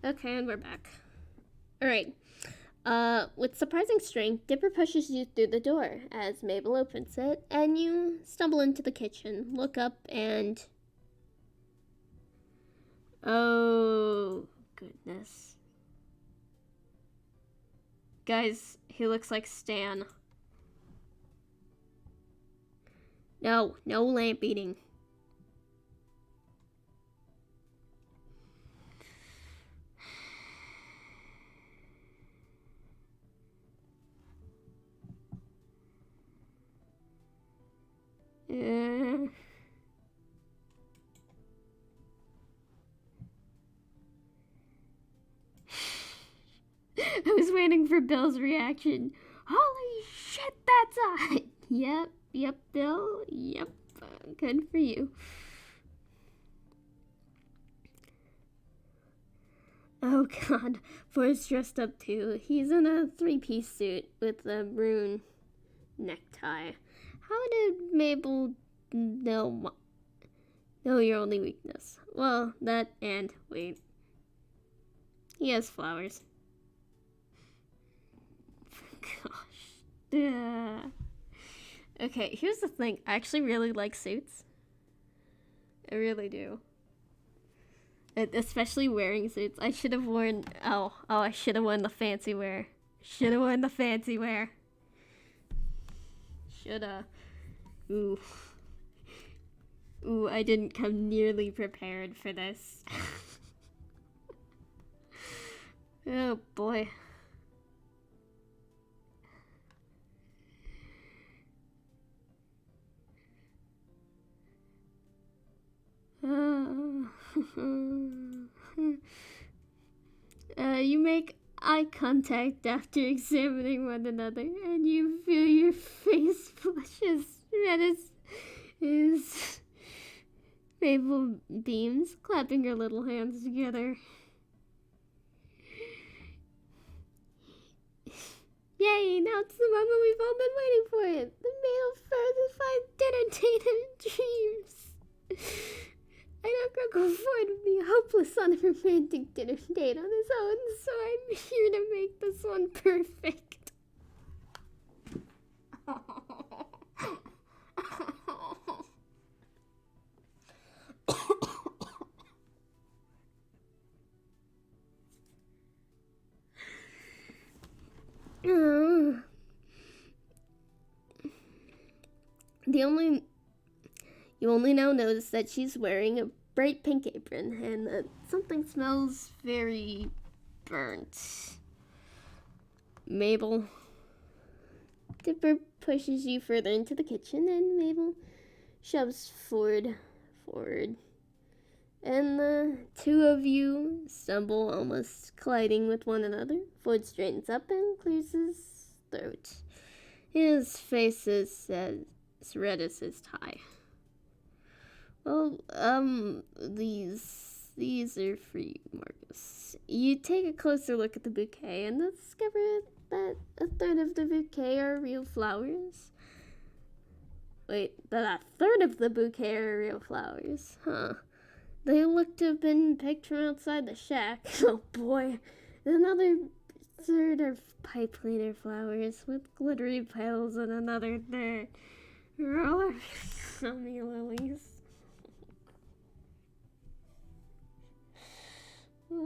Okay, and we're back. Alright. With surprising strength, Dipper pushes you through the door as Mabel opens it, and you stumble into the kitchen, look up, and... oh, goodness. Guys, he looks like Stan. No lamp eating. I was waiting for Bill's reaction. Holy shit, that's hot! Yep, Bill. Yep, good for you. Oh god, Forrest's dressed up too. He's in a three-piece suit with a maroon necktie. How did Mabel know your only weakness? Well, that and, wait. He has flowers. Gosh. Yeah. Okay, here's the thing. I actually really like suits. I really do. Especially wearing suits. I should have worn... I should have worn the fancy wear. Shoulda. Ooh. Ooh, I didn't come nearly prepared for this. Oh, boy. You make eye contact after examining one another, and you feel your face flush as red as Mabel beams, clapping her little hands together. Yay, now it's the moment we've all been waiting for. It. The male further dinner date of dreams. I know Greg Ford would be hopeless on a romantic dinner date on his own, so I'm here to make this one perfect. You only now notice that she's wearing a bright pink apron and that something smells very burnt. Mabel. Dipper pushes you further into the kitchen and Mabel shoves forward. And the two of you stumble, almost colliding with one another. Ford straightens up and clears his throat. His face is as red as his tie. Well, these are for you, Marcus. You take a closer look at the bouquet and discover that a third of the bouquet are real flowers. Wait, that a third of the bouquet are real flowers? Huh. They look to have been picked from outside the shack. Oh boy. Another third are pipe cleaner flowers with glittery petals and another third are sunny lilies. Oh,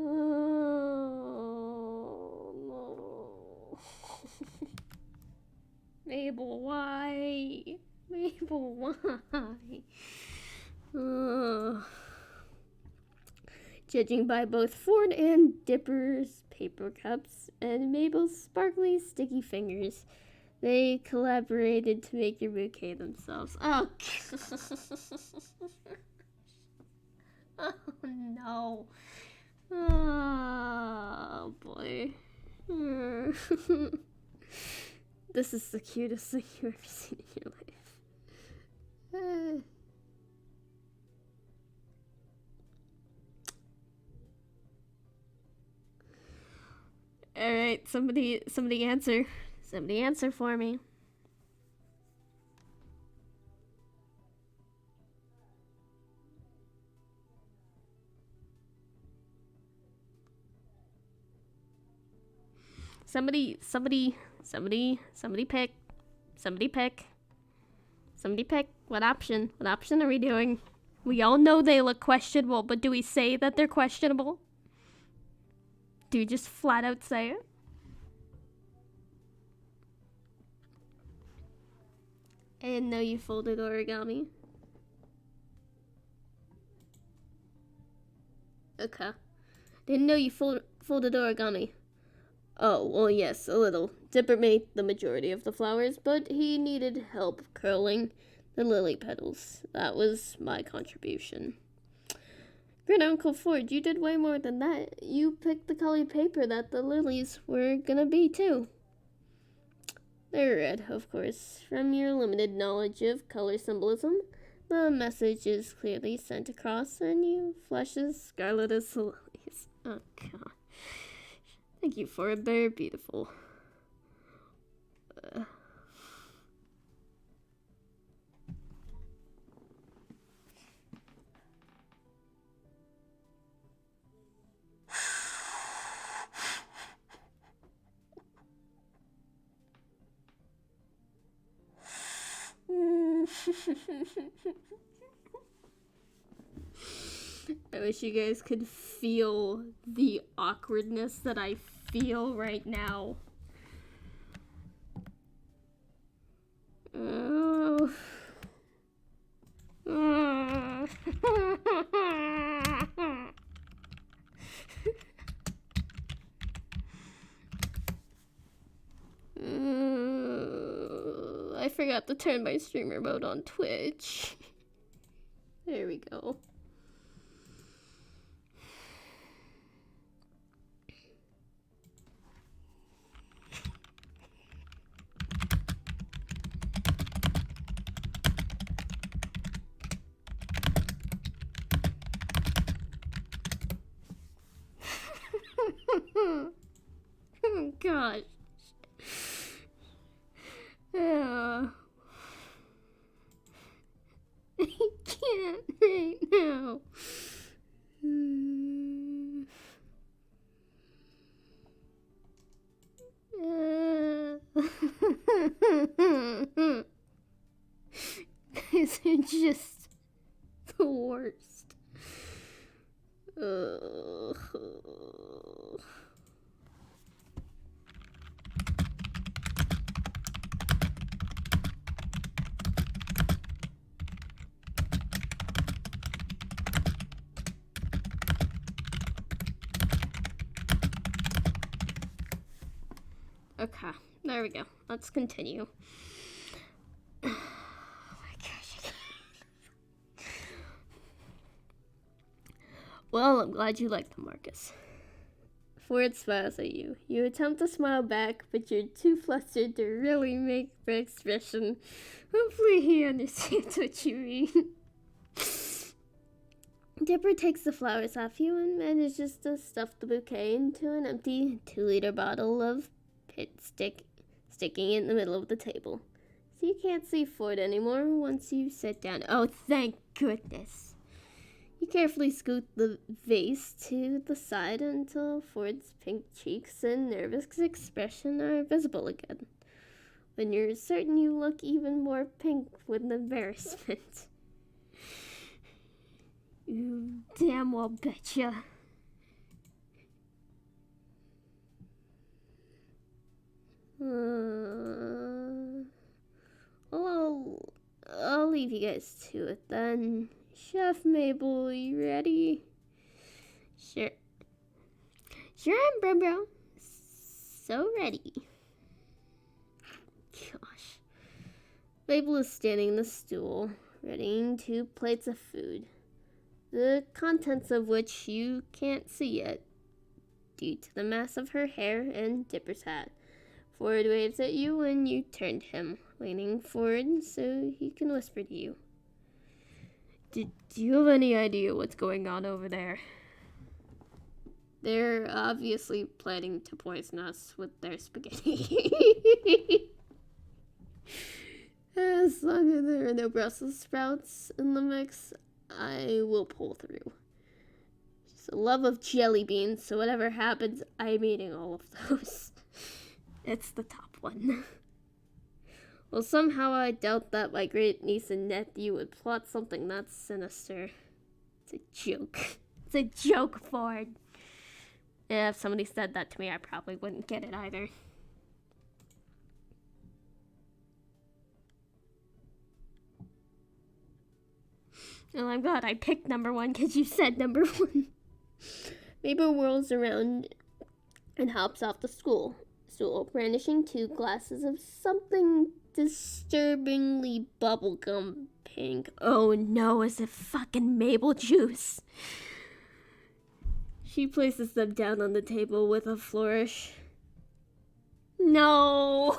no. Mabel, why? Mabel, why? Judging by both Ford and Dipper's paper cups and Mabel's sparkly, sticky fingers, they collaborated to make your bouquet themselves. Oh, oh no. Oh, boy. This is the cutest thing you've ever seen in your life. Alright, somebody answer. Somebody answer for me. Somebody pick. Somebody pick. What option? What option are we doing? We all know they look questionable, but do we say that they're questionable? Do we just flat out say it? I didn't know you folded origami. Okay. Didn't know you folded origami. Oh, well, yes, a little. Dipper made the majority of the flowers, but he needed help curling the lily petals. That was my contribution. Great Uncle Ford, you did way more than that. You picked the colored paper that the lilies were gonna be, too. They're red, of course. From your limited knowledge of color symbolism, the message is clearly sent across, and you flush as scarlet as the lilies. Oh, God. Thank you, Ford. They're beautiful. I wish you guys could feel the awkwardness that I feel right now. Oh. I forgot to turn my streamer mode on Twitch. There we go. Oh, gosh. I can't right now. Guys are just the worst. Okay, there we go. Let's continue. Oh my gosh. Well, I'm glad you liked them, Marcus. Ford smiles at you. You attempt to smile back, but you're too flustered to really make the expression. Hopefully he understands what you mean. Dipper takes the flowers off you and manages to stuff the bouquet into an empty 2-liter bottle of sticking in the middle of the table. So you can't see Ford anymore once you sit down. Oh, thank goodness. You carefully scoot the vase to the side until Ford's pink cheeks and nervous expression are visible again. When you're certain, you look even more pink with embarrassment. You damn well betcha. Well, I'll leave you guys to it then. Chef Mabel, you ready? Sure. Sure, bro. So ready. Gosh. Mabel is standing on the stool, readying 2 plates of food, the contents of which you can't see yet, due to the mass of her hair and Dipper's hat. Ford waves at you when you turn to him, leaning forward so he can whisper to you. Do you have any idea what's going on over there? They're obviously planning to poison us with their spaghetti. As long as there are no Brussels sprouts in the mix, I will pull through. Just a love of jelly beans, so whatever happens, I'm eating all of those. It's the top one. Well, somehow I doubt that my great niece and nephew would plot something that sinister. It's a joke. It's a joke, Ford. Yeah, if somebody said that to me, I probably wouldn't get it either. Oh, I'm glad I picked number one because you said number one. Mabel whirls around and hops off the stool, brandishing 2 glasses of something disturbingly bubblegum pink. Oh no, is it fucking Mabel juice? She places them down on the table with a flourish. No!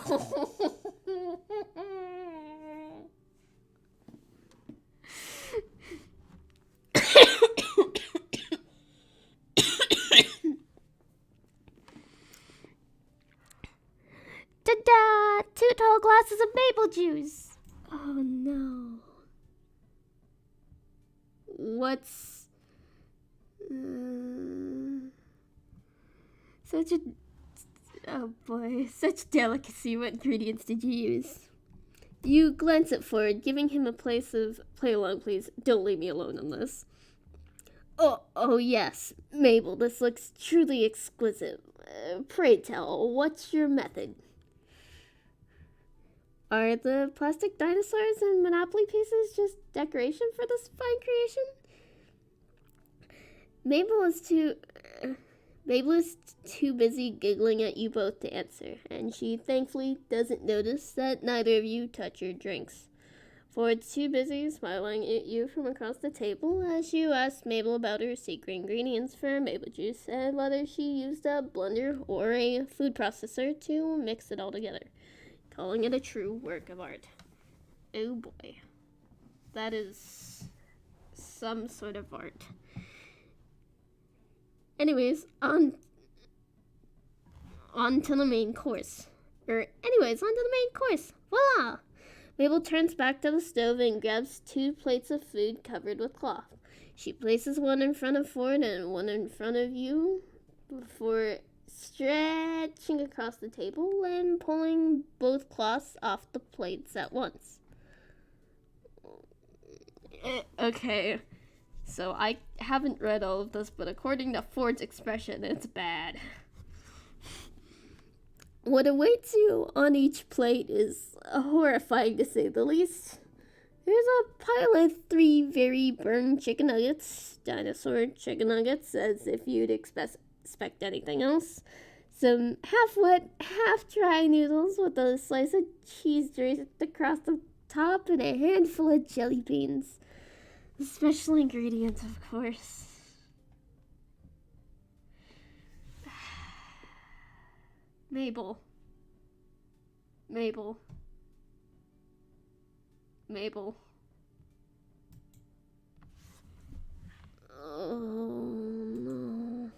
Ta-da! 2 tall glasses of maple juice. Oh no. What's... such a... Oh boy, such delicacy. What ingredients did you use? You glance at Ford, giving him a place of... Play along, please. Don't leave me alone on this. Oh yes. Mabel, this looks truly exquisite. Pray tell, what's your method? Are the plastic dinosaurs and Monopoly pieces just decoration for this fine creation? Mabel is too busy giggling at you both to answer, and she thankfully doesn't notice that neither of you touch your drinks. Ford's too busy smiling at you from across the table as you ask Mabel about her secret ingredients for maple juice and whether she used a blender or a food processor to mix it all together, calling it a true work of art. Oh boy. That is some sort of art. Anyways, on to the main course. On to the main course. Voila! Mabel turns back to the stove and grabs 2 plates of food covered with cloth. She places one in front of Ford and one in front of you before stretching across the table and pulling both cloths off the plates at once. Okay, so I haven't read all of this, but according to Ford's expression, it's bad. What awaits you on each plate is horrifying, to say the least. There's a pile of 3 very burned chicken nuggets, dinosaur chicken nuggets, as if you'd expect anything else. Some half-wet, half-dry noodles with a slice of cheese draped across the top and a handful of jelly beans. The special ingredients, of course. Mabel. Oh, no.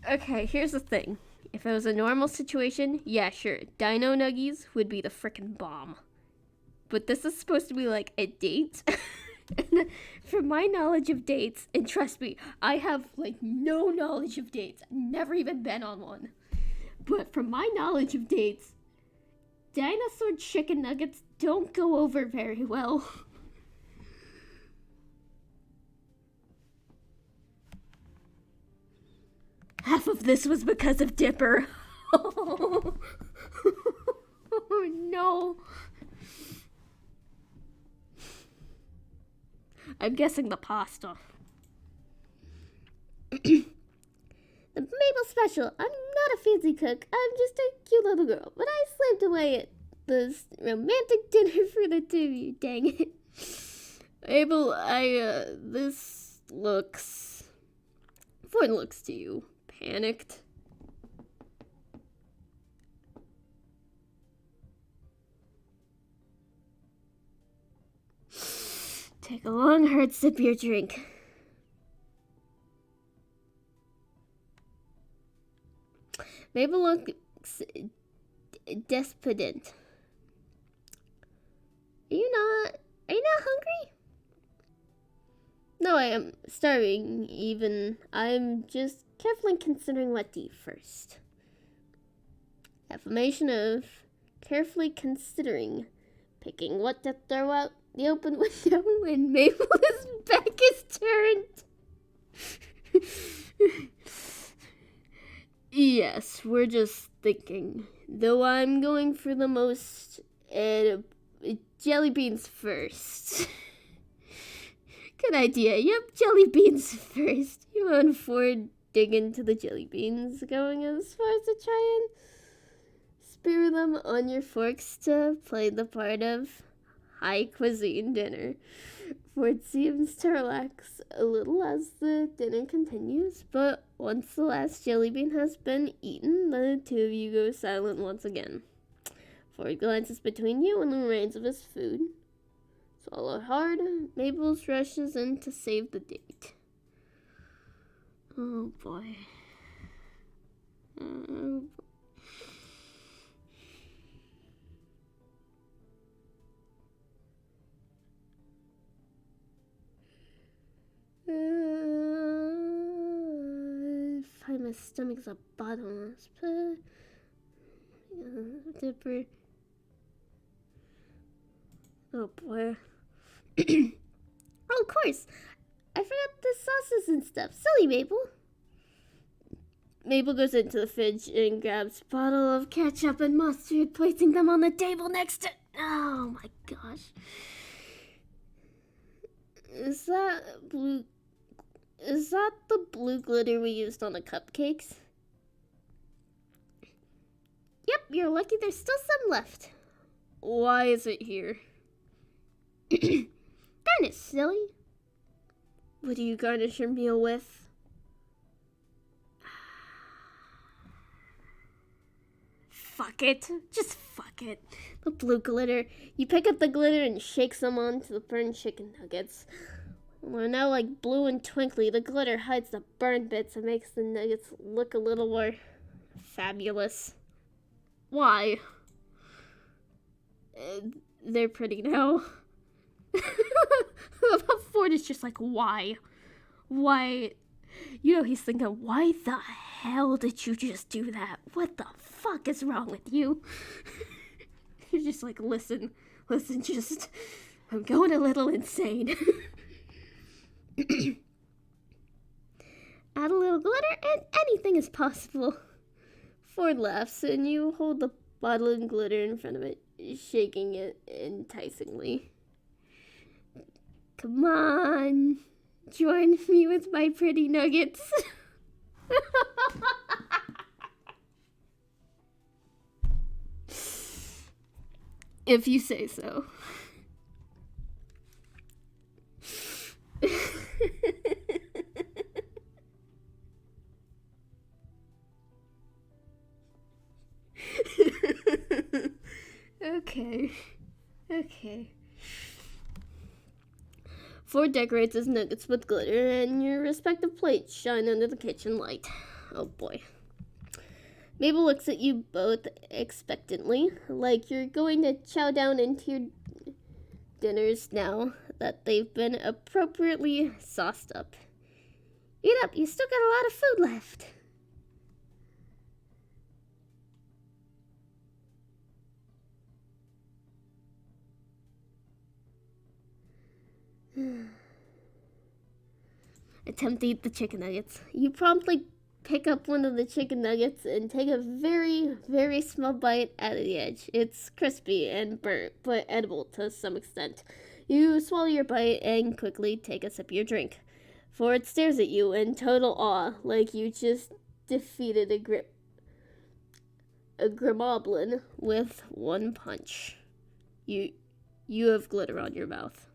Okay, here's the thing. If it was a normal situation, yeah, sure. Dino Nuggies would be the frickin' bomb. But this is supposed to be like a date. And from my knowledge of dates, and trust me, I have like no knowledge of dates. I've never even been on one. But from my knowledge of dates, dinosaur chicken nuggets don't go over very well. Half of this was because of Dipper. Oh no. I'm guessing the pasta. The Mabel special. I'm not a fancy cook. I'm just a cute little girl. But I slaved away at this romantic dinner for the 2 of you. Dang it. Mabel, this looks... Ford looks to you. Panicked. Take a long, hard sip of your drink. Mabel looks despondent. Are you not hungry? No, I am starving, even. I'm just carefully considering what to eat first. Affirmation of carefully considering picking what to throw out the open window when Mabel's back is turned. Yes, we're just thinking. Though I'm going for the most jelly beans first. Good idea. Yep, jelly beans first. You won't afford dig into the jelly beans, going as far as to try and spear them on your forks to play the part of high cuisine dinner. Ford seems to relax a little as the dinner continues, but once the last jelly bean has been eaten, the two of you go silent once again. Ford glances between you and the remains of his food. Swallow hard, Mabel's rushes in to save the date. Oh boy. Oh boy. Find my stomach's a bottomless pit. Dipper. Oh boy. Oh, of course. I forgot the sauces and stuff. Silly Mabel. Mabel goes into the fridge and grabs a bottle of ketchup and mustard, placing them on the table next to... Oh my gosh. Is that the blue glitter we used on the cupcakes? Yep, you're lucky there's still some left. Why is it here? Darn it, silly. What do you garnish your meal with? Fuck it. Just fuck it. The blue glitter. You pick up the glitter and shake some onto the burned chicken nuggets. They're now like blue and twinkly. The glitter hides the burned bits and makes the nuggets look a little more fabulous. Why? They're pretty now. Ford is just like, why? Why? You know, he's thinking, why the hell did you just do that? What the fuck is wrong with you? You're just like, listen, just, I'm going a little insane. Add a little glitter and anything is possible. Ford laughs and you hold the bottle of glitter in front of it, shaking it enticingly. Come on, join me with my pretty nuggets. If you say so. Okay. Ford decorates his nuggets with glitter, and your respective plates shine under the kitchen light. Oh boy. Mabel looks at you both expectantly, like you're going to chow down into your dinners now that they've been appropriately sauced up. Eat up, you still got a lot of food left. Attempt to eat the chicken nuggets. You promptly pick up one of the chicken nuggets and take a very, very small bite out of the edge. It's crispy and burnt, but edible to some extent. You swallow your bite and quickly take a sip of your drink. Ford stares at you in total awe, like you just defeated a grimoblin with one punch. You have glitter on your mouth.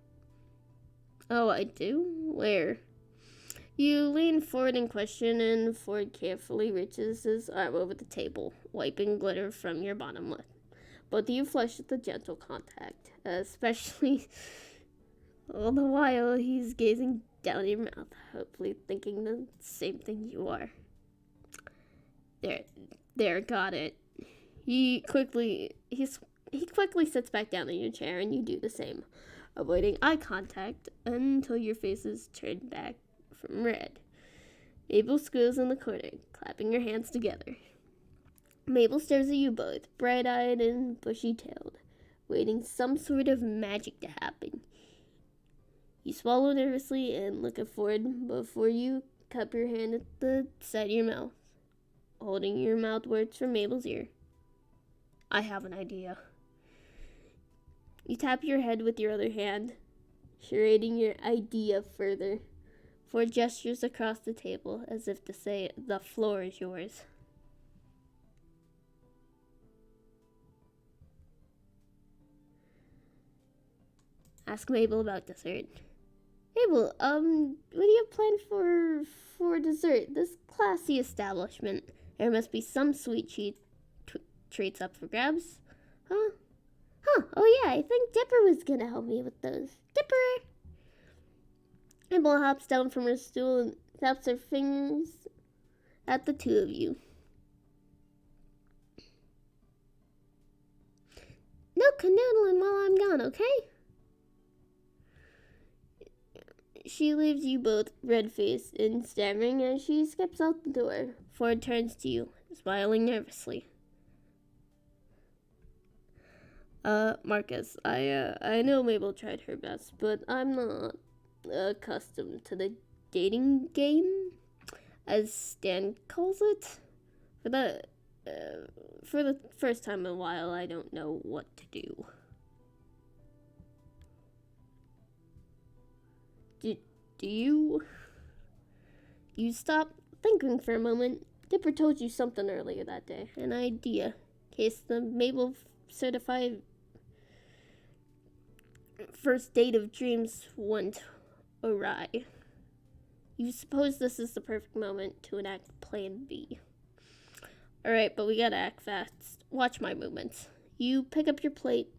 Oh, I do? Where? You lean forward in question, and Ford carefully reaches his arm over the table, wiping glitter from your bottom lip. Both of you flush at the gentle contact, especially all the while he's gazing down your mouth, hopefully thinking the same thing you are. There, got it. He quickly quickly sits back down in your chair and you do the same, avoiding eye contact until your face is turned back from red. Mabel squeals in the corner, clapping her hands together. Mabel stares at you both, bright-eyed and bushy-tailed, waiting some sort of magic to happen. You swallow nervously and look forward before you cup your hand at the side of your mouth, holding your mouth words from Mabel's ear. I have an idea. You tap your head with your other hand, serrating your idea further. Ford gestures across the table as if to say, the floor is yours. Ask Mabel about dessert. Mabel, what do you plan for dessert? This classy establishment. There must be some sweet treats up for grabs. Huh? Oh yeah, I think Dipper was gonna help me with those. Dipper! Mabel hops down from her stool and taps her fingers at the two of you. No canoodling while I'm gone, okay? She leaves you both red-faced and stammering as she steps out the door. Ford turns to you, smiling nervously. Marcus, I know Mabel tried her best, but I'm not accustomed to the dating game, as Stan calls it. For the first time in a while, I don't know what to do. Do you stop thinking for a moment? Dipper told you something earlier that day, an idea, in case the Mabel certified first date of dreams went awry. You suppose this is the perfect moment to enact Plan B. Alright, but we gotta act fast. Watch my movements. You pick up your plate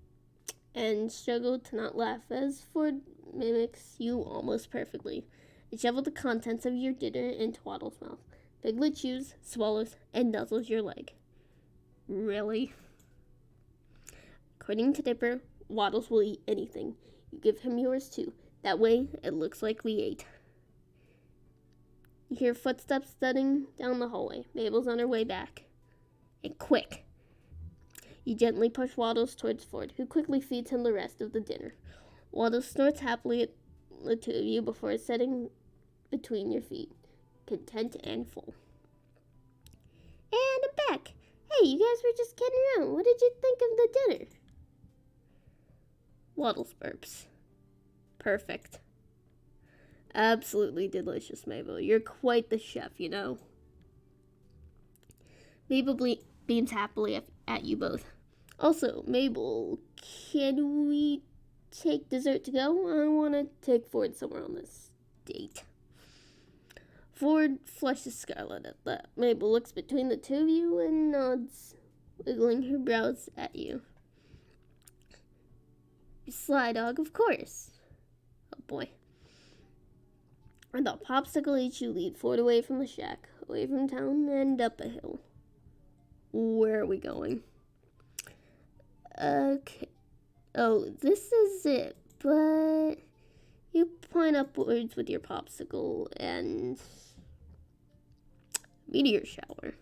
and struggle to not laugh as Ford mimics you almost perfectly. You shovel the contents of your dinner into Waddle's mouth. Piglet chews, swallows, and nuzzles your leg. Really? According to Dipper, Waddles will eat anything. You give him yours too. That way, it looks like we ate. You hear footsteps thudding down the hallway. Mabel's on her way back. And quick! You gently push Waddles towards Ford, who quickly feeds him the rest of the dinner. Waddles snorts happily at the two of you before sitting between your feet, content and full. And I'm back! Hey, you guys were just kidding around. What did you think of the dinner? Waddles burps. Perfect. Absolutely delicious, Mabel. You're quite the chef, you know. Mabel beams happily at you both. Also, Mabel, can we take dessert to go? I want to take Ford somewhere on this date. Ford flushes scarlet at that. Mabel looks between the two of you and nods, wiggling her brows at you. Sly dog, of course. Oh boy. And the popsicle eats you lead Ford away from the shack, away from town, and up a hill. Where are we going? Okay. Oh, this is it, but you point upwards with your popsicle and meteor shower.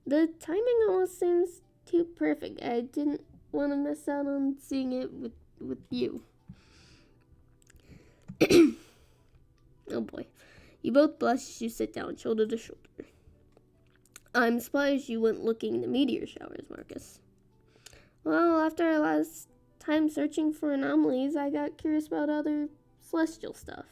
The timing almost seems too perfect. I didn't want to miss out on seeing it with you. Oh boy. You both blush as you sit down, shoulder to shoulder. I'm surprised you went looking into meteor showers, Marcus. Well, after our last time searching for anomalies, I got curious about other celestial stuff.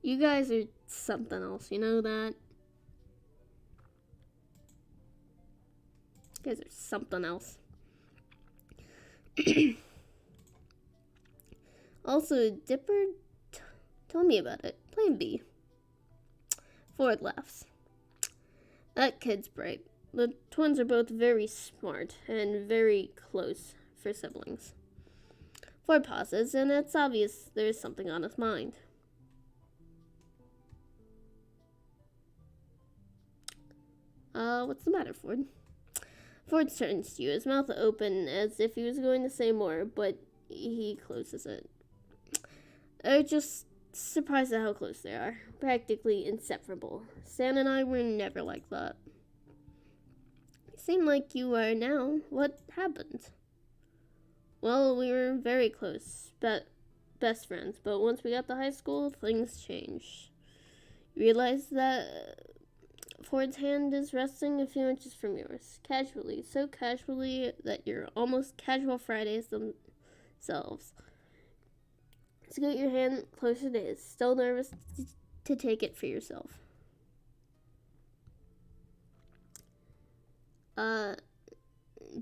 You guys are something else, you know that? guys are something else. Also, Dipper told me about it. Plan B. Ford laughs. That kid's bright. The twins are both very smart and very close for siblings. Ford pauses, and it's obvious there's something on his mind. What's the matter, Ford? Ford turns to you, his mouth open as if he was going to say more, but he closes it. They're just surprised at how close they are. Practically inseparable. Stan and I were never like that. You seem like you are now. What happened? Well, we were very close. Best friends. But once we got to high school, things changed. You realize that Ford's hand is resting a few inches from yours. Casually. So casually that you're almost casual Fridays themselves. Scoot your hand closer to his. Still nervous to take it for yourself.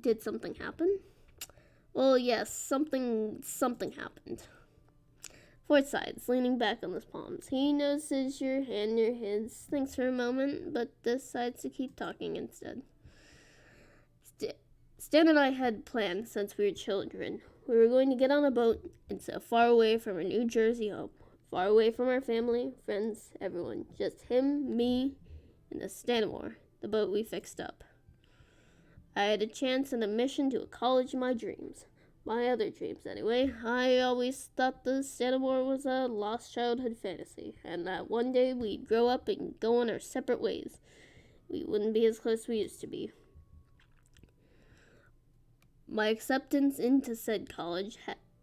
Did something happen? Well, yes, something happened. Ford sighs, leaning back on his palms. He notices your hand near his, thinks for a moment, but decides to keep talking instead. Stan and I had planned since we were children. We were going to get on a boat and sail far away from our New Jersey home. Far away from our family, friends, everyone. Just him, me, and the Stanamore, the boat we fixed up. I had a chance and a mission to a college of my dreams. My other dreams, anyway. I always thought the Stanamore was a lost childhood fantasy, and that one day we'd grow up and go on our separate ways. We wouldn't be as close as we used to be. My acceptance into said college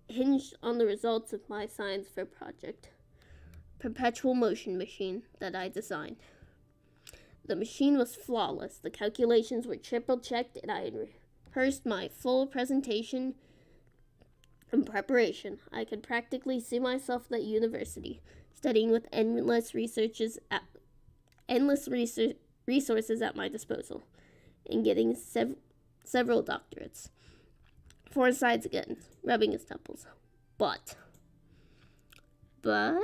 hinged on the results of my science fair project, perpetual motion machine that I designed. The machine was flawless. The calculations were triple-checked, and I had rehearsed my full presentation in preparation. I could practically see myself at university, studying with endless resources at my disposal, and getting several doctorates. Ford sides again, rubbing his temples. But the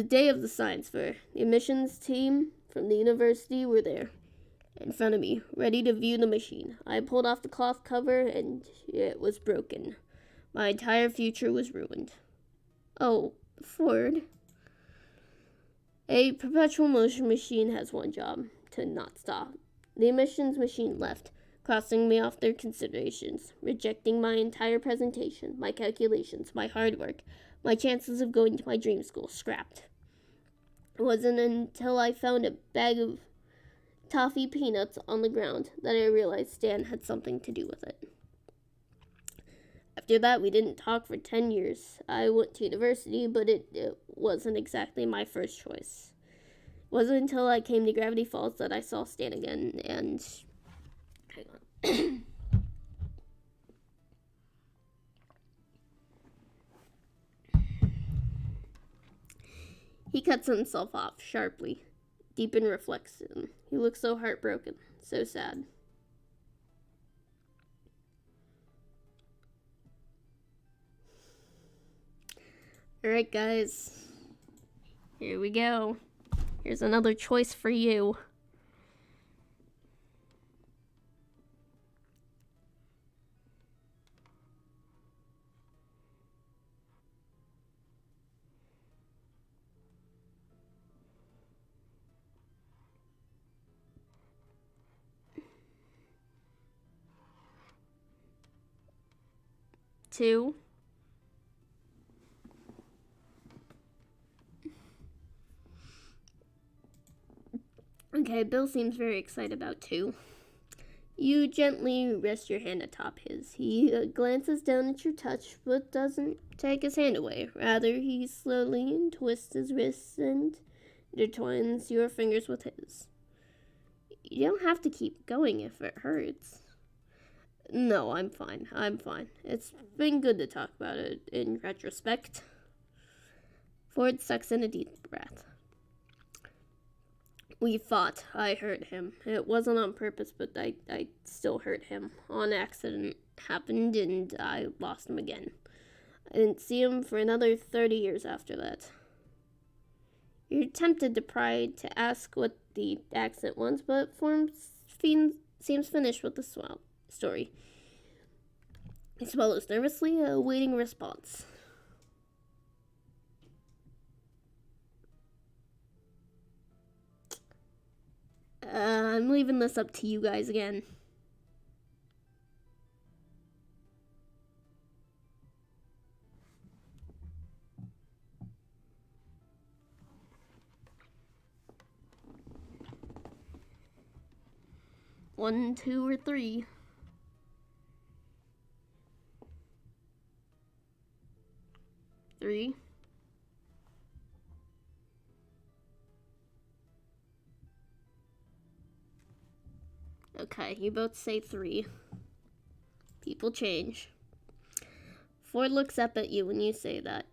day of the science fair, the admissions team from the university were there, in front of me, ready to view the machine. I pulled off the cloth cover, and it was broken. My entire future was ruined. Oh, Ford. A perpetual motion machine has one job, to not stop. The emissions machine left, crossing me off their considerations, rejecting my entire presentation, my calculations, my hard work, my chances of going to my dream school, scrapped. It wasn't until I found a bag of toffee peanuts on the ground that I realized Stan had something to do with it. After that, we didn't talk for 10 years. I went to university, but it wasn't exactly my first choice. It wasn't until I came to Gravity Falls that I saw Stan again, and hang on. He cuts himself off sharply, deep in reflection. He looks so heartbroken, so sad. Alright, guys. Here we go. Here's another choice for you. Two. Okay, Bill seems very excited about 2. You gently rest your hand atop his. He glances down at your touch, but doesn't take his hand away. Rather, he slowly twists his wrists and intertwines your fingers with his. You don't have to keep going if it hurts. No, I'm fine. It's been good to talk about it in retrospect. Ford sucks in a deep breath. We fought. I hurt him. It wasn't on purpose, but I still hurt him. On accident. Happened, and I lost him again. I didn't see him for another 30 years after that. You're tempted to pry to ask what the accident was, but seems finished with the story. He swallows nervously, awaiting a response. I'm leaving this up to you guys again. One, two, or three. Three. Okay, you both say three. People change. Ford looks up at you when you say that.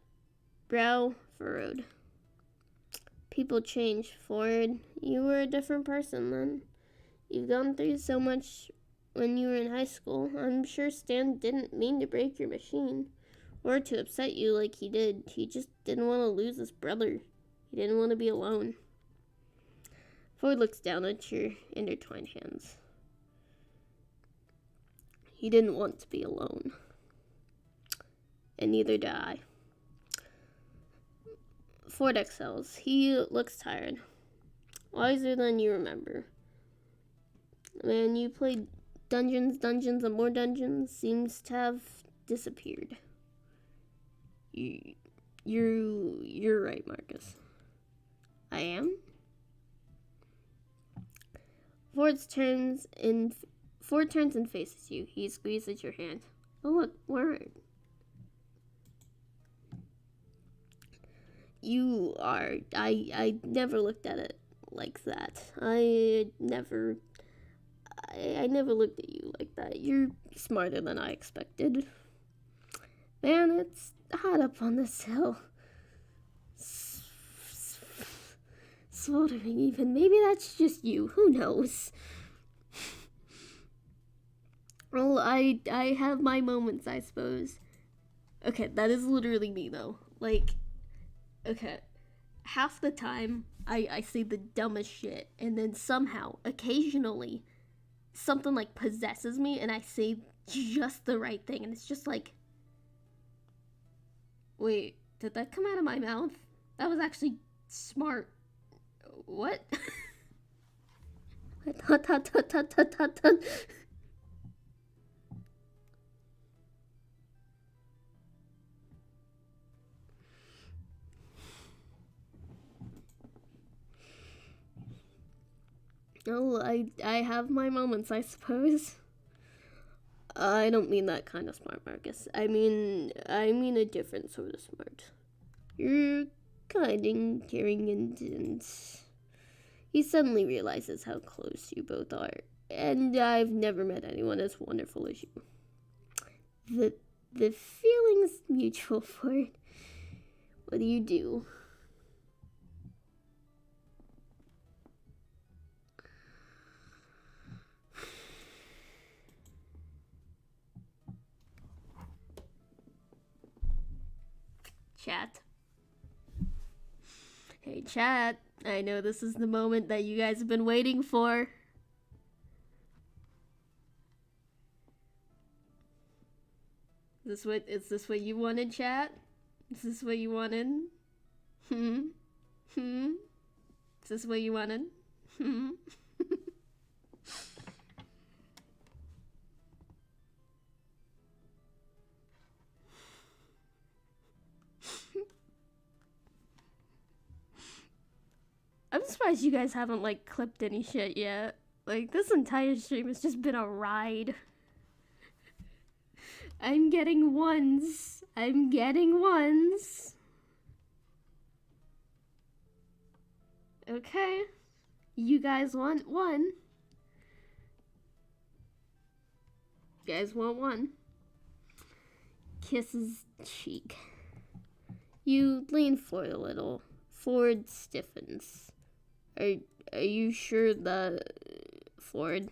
Brow furrowed. People change, Ford. You were a different person then. You've gone through so much when you were in high school. I'm sure Stan didn't mean to break your machine or to upset you like he did. He just didn't want to lose his brother. He didn't want to be alone. Ford looks down at your intertwined hands. He didn't want to be alone. And neither did I. Ford exhales. He looks tired. Wiser than you remember. Man, you played dungeons, and more dungeons. Seems to have disappeared. You're right, Marcus. I am? Ford turns and faces you. He squeezes your hand. Oh, look, word. You are. I never looked at it like that. I never looked at you like that. You're smarter than I expected. Man, it's hot up on this hill. Sweltering even. Maybe that's just you. Who knows? Well, I have my moments, I suppose. Okay, that is literally me, though. Like, okay, half the time, I say the dumbest shit, and then somehow, occasionally, something, like, possesses me, and I say just the right thing, and it's just like, wait, did that come out of my mouth? That was actually smart. What? Oh, I have my moments, I suppose. I don't mean that kind of smart, Marcus. I mean a different sort of smart. You're kind and caring, and he suddenly realizes how close you both are. And I've never met anyone as wonderful as you. The feeling's mutual, for it. What do you do? Chat. Hey, chat. I know this is the moment that you guys have been waiting for. Is this what you wanted, chat? Is this what you wanted? Is this what you wanted? I'm surprised you guys haven't, like, clipped any shit yet. Like, this entire stream has just been a ride. I'm getting ones. Okay. You guys want one. You guys want one. Kisses cheek. You lean forward a little. Ford stiffens. Are you sure that... Ford?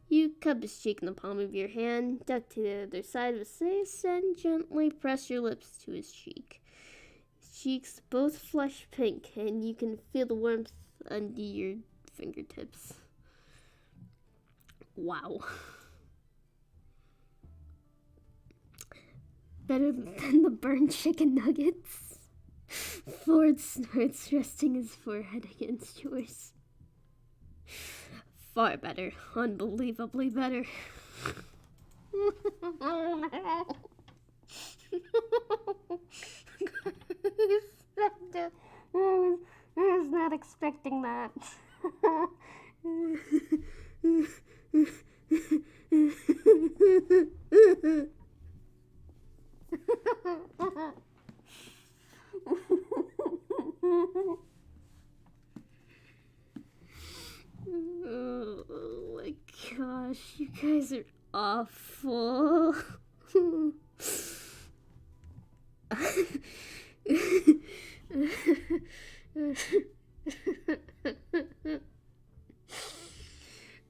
You cup his cheek in the palm of your hand, duck to the other side of his face, and gently press your lips to his cheek. His cheeks both flush pink, and you can feel the warmth under your fingertips. Wow. Better than the burned chicken nuggets. Ford snorts, resting his forehead against yours. Far better. Unbelievably better. I was not expecting that. Oh my gosh, you guys are awful.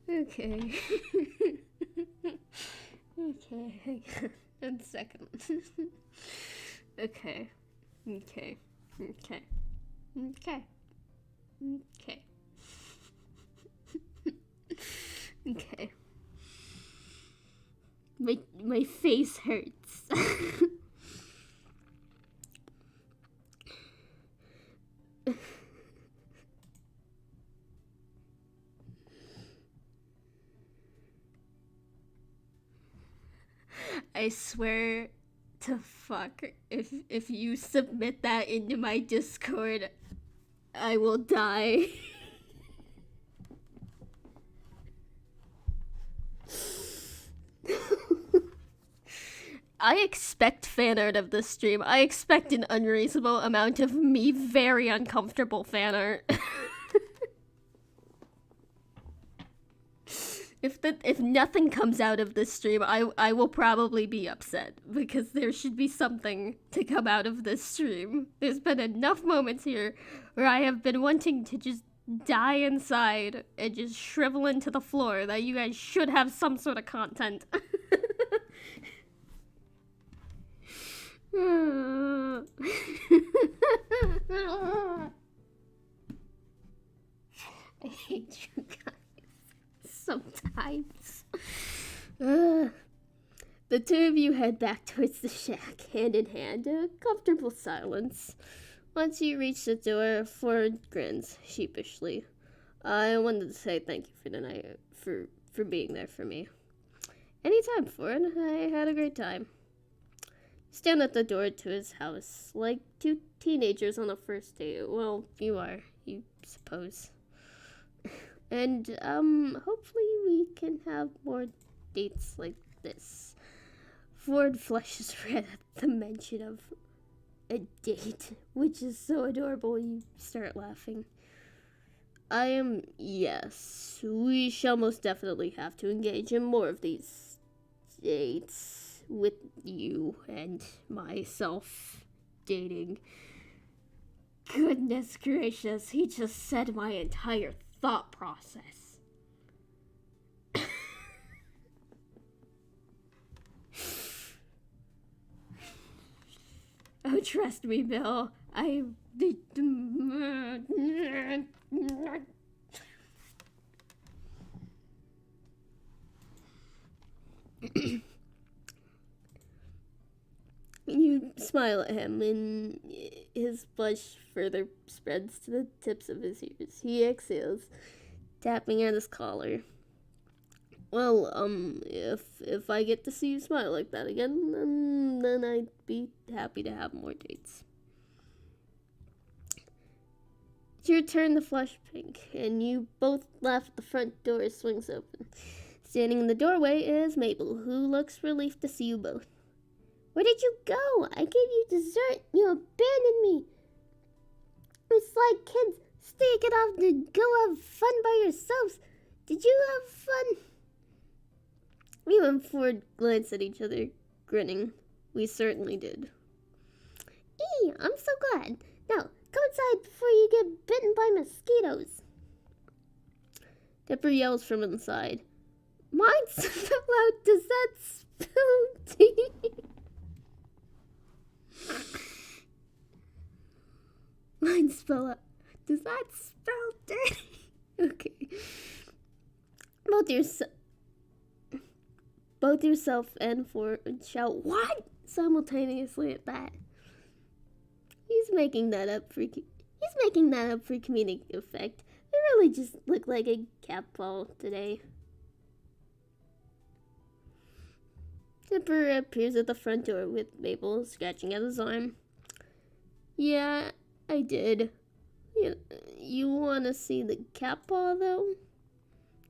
Okay. Okay. 1 second. Okay. Okay. Okay. Okay. Okay. Okay. My face hurts. I swear to fuck, if you submit that into my Discord, I will die. I expect fan art of this stream. I expect an unreasonable amount of me very uncomfortable fan art. If nothing comes out of this stream, I will probably be upset, because there should be something to come out of this stream. There's been enough moments here where I have been wanting to just die inside and just shrivel into the floor that you guys should have some sort of content. I hate you guys sometimes. The two of you head back towards the shack, hand in hand, a comfortable silence. Once you reach the door, Ford grins sheepishly. I wanted to say thank you for the night, for being there for me. Anytime, Ford. I had a great time. Stand at the door to his house, like two teenagers on a first date. Well, you are, you suppose. And, hopefully we can have more dates like this. Ford flushes red at the mention of a date, which is so adorable you start laughing. Yes, we shall most definitely have to engage in more of these dates with you and myself dating. Goodness gracious, he just said my entire thought process. Oh, trust me, Bill. You smile at him, and his blush further spreads to the tips of his ears. He exhales, tapping at his collar. Well, if I get to see you smile like that again, then I'd be happy to have more dates. It's your turn to flush pink, and you both laugh. The front door swings open. Standing in the doorway is Mabel, who looks relieved to see you both. Where did you go? I gave you dessert. You abandoned me. It's like kids taking off to go have fun by yourselves. Did you have fun? You and Ford glance at each other, grinning. We certainly did. I'm so glad. Now, go inside before you get bitten by mosquitoes. Dipper yells from inside. Mine fell out. Does that spell tea? Mine spell out. Does that spell dirty? Okay. Both yourself and Ford shout, what? Simultaneously at that. He's making that up for comedic effect. They really just look like a cat ball today. Dipper appears at the front door with Mabel scratching at his arm. Yeah, I did. You want to see the cat ball, though?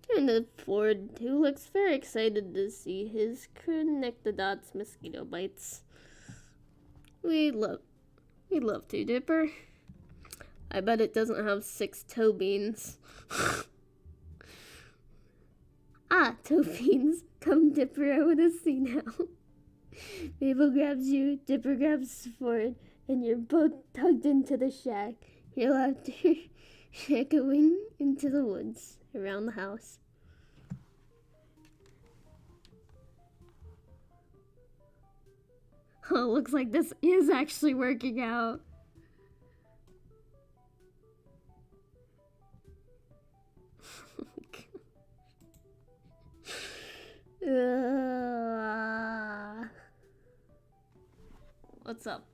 Turn to Ford, who looks very excited to see his connect-the-dots mosquito bites. We'd love to, Dipper. I bet it doesn't have 6 toe beans. Ah, toe beans. Come, Dipper, I want to see now. Mabel grabs you, Dipper grabs Ford, and you're both tugged into the shack. Your laughter echoing into the woods around the house. Oh, looks like this is actually working out. What's up?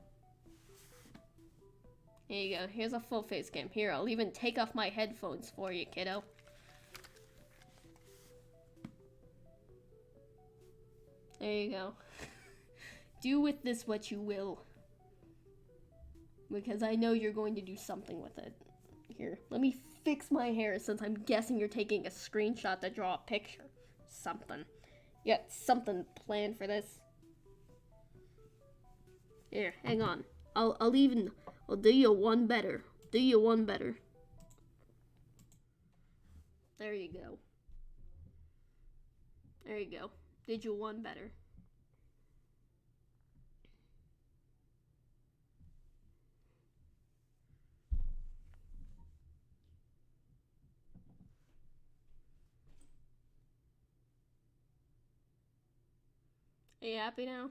Here you go. Here's a full face cam. Here, I'll even take off my headphones for you, kiddo. There you go. Do with this what you will. Because I know you're going to do something with it. Here, let me fix my hair since I'm guessing you're taking a screenshot to draw a picture. Something. You got something planned for this. Here, hang on. I'll do you one better. Do you one better. There you go. There you go. Did you one better. Are you happy now?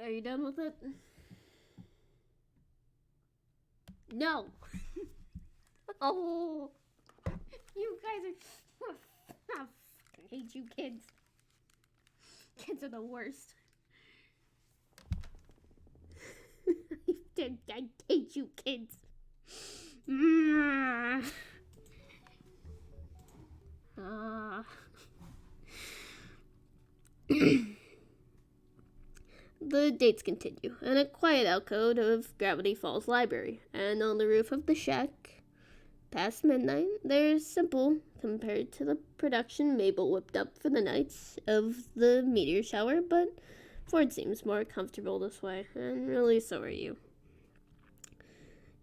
Are you done with it? No. Oh, you guys are. I hate you kids. Kids are the worst. I hate you kids. The dates continue in a quiet alcove of Gravity Falls Library, and on the roof of the shack, past midnight, they're simple compared to the production Mabel whipped up for the nights of the meteor shower, but Ford seems more comfortable this way, and really so are you.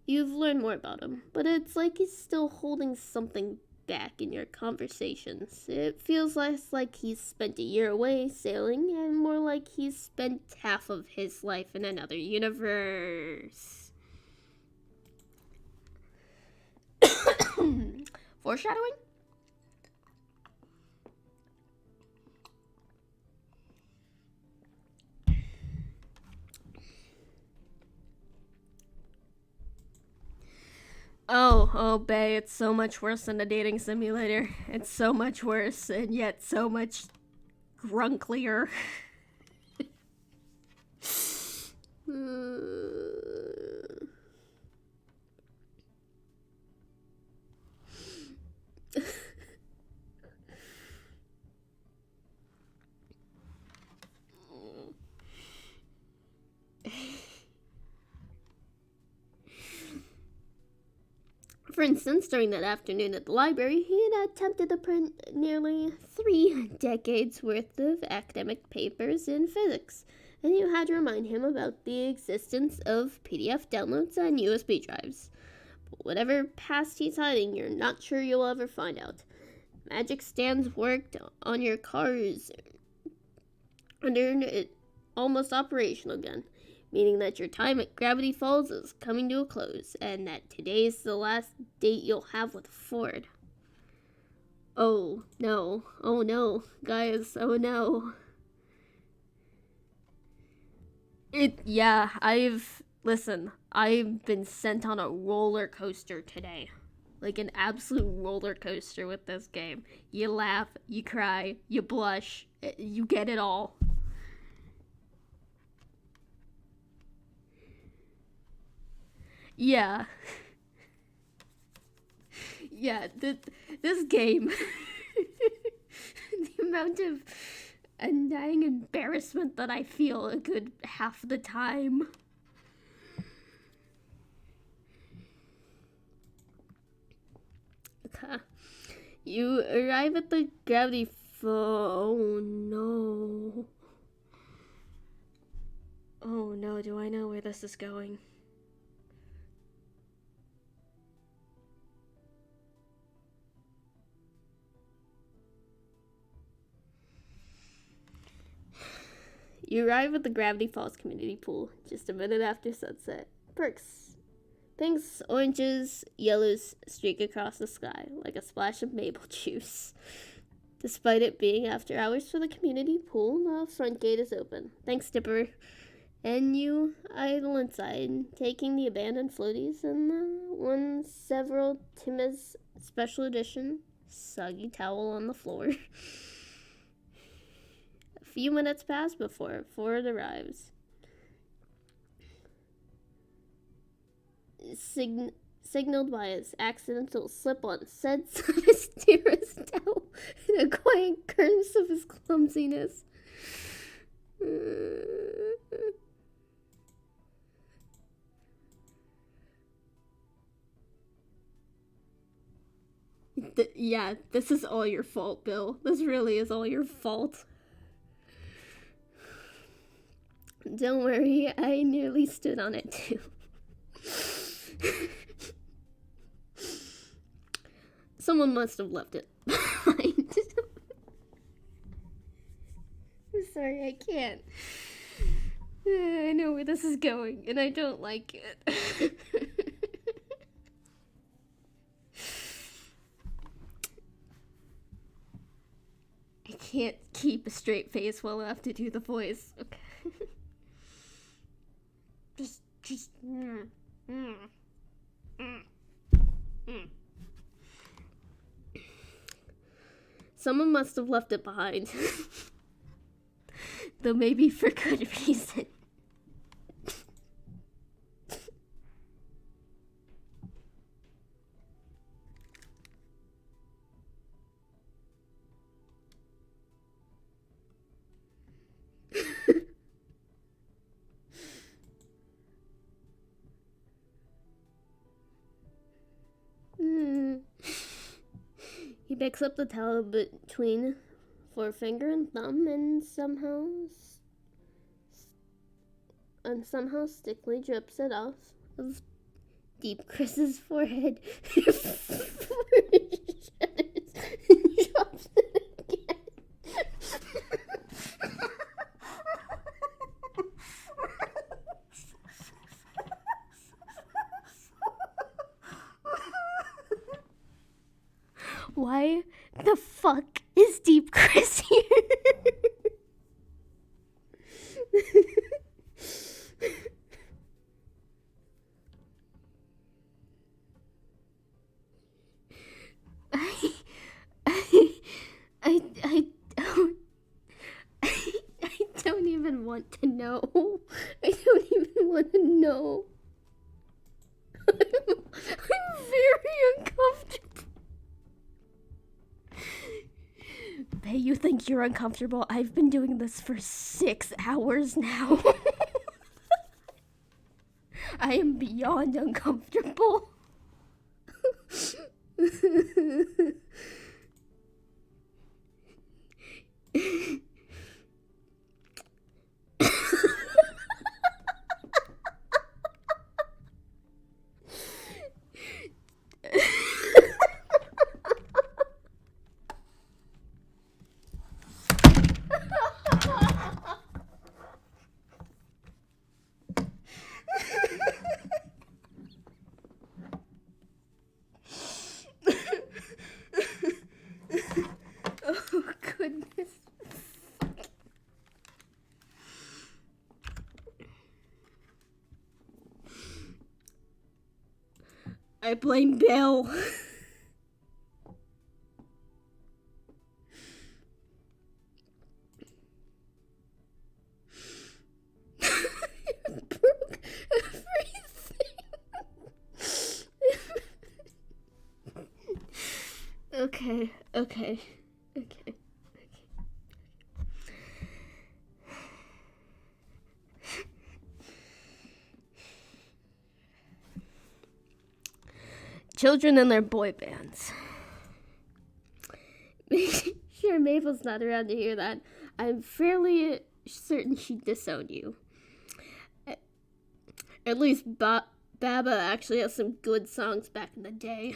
You've learned more about him, but it's like he's still holding something back in your conversations. It feels less like he's spent a year away sailing and more like he's spent half of his life in another universe. Foreshadowing? Oh, bae, it's so much worse than a dating simulator. It's so much worse, and yet so much grunklier. For instance, during that afternoon at the library, he had attempted to print nearly 3 decades worth of academic papers in physics, and you had to remind him about the existence of PDF downloads and USB drives. But whatever past he's hiding, you're not sure you'll ever find out. Magic Stan's worked on your cars under it almost operational again, meaning that your time at Gravity Falls is coming to a close, and that today's the last date you'll have with Ford. Oh no, guys, oh no. I've been sent on a roller coaster today. Like an absolute roller coaster with this game. You laugh, you cry, you blush, you get it all. Yeah. Yeah, this game. The amount of undying embarrassment that I feel a good half the time. Okay. You arrive at the Gravity Falls. Oh no. Oh no, do I know where this is going? You arrive at the Gravity Falls community pool just a minute after sunset. Perks. Pinks, oranges, yellows streak across the sky like a splash of maple juice. Despite it being after hours for the community pool, the front gate is open. Thanks, Dipper. And you idle inside, taking the abandoned floaties and the several Timmy's special edition soggy towel on the floor. A few minutes pass before Ford arrives. Signaled by his accidental slip on said mysterious towel and a quiet curse of his clumsiness. Yeah, this is all your fault, Bill. This really is all your fault. Don't worry, I nearly stood on it too. Someone must have left it behind. I'm sorry, I can't. I know where this is going, and I don't like it. I can't keep a straight face while I have to do the voice. Okay. Just. Someone must have left it behind. Though maybe for good reason. He picks up the towel between forefinger and thumb and somehow stickily drips it off of Deep Chris's forehead. And drops it again. Why the fuck is Deep Chris here? I don't even want to know. I don't even want to know. I'm very uncomfortable. Hey, you think you're uncomfortable? I've been doing this for 6 hours now. I am beyond uncomfortable. I blame Bill. Broke everything. Okay. Children and their boy bands. Sure, Mabel's not around to hear that. I'm fairly certain she'd disown you. At least Baba actually has some good songs back in the day.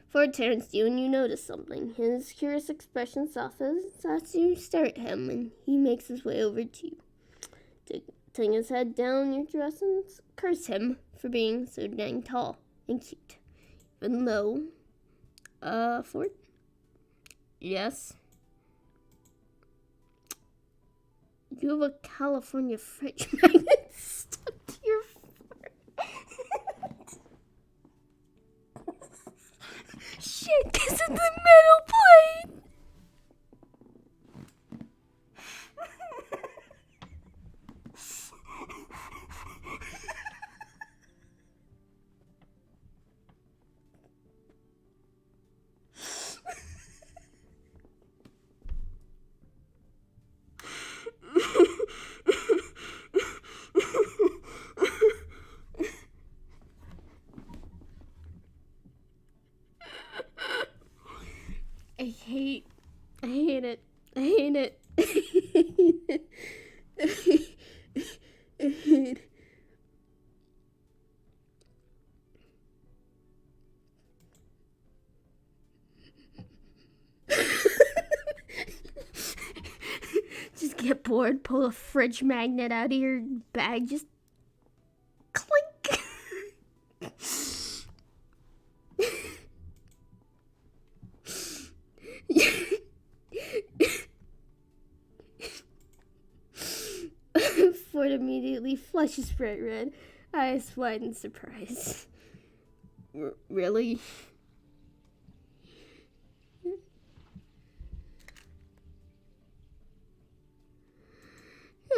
Ford turns to you and you notice something. His curious expression softens as you stare at him, and he makes his way over to you. Taking his head down your dress and curse him for being so dang tall and cute. Even though, Ford? Yes? You have a California fridge magnet stuck to your forehead. Shit, because of the metal plate! I hate it. I hate it. Just get bored, pull a fridge magnet out of your bag, just clink. Ford immediately flushes bright red, eyes wide in surprise. Really?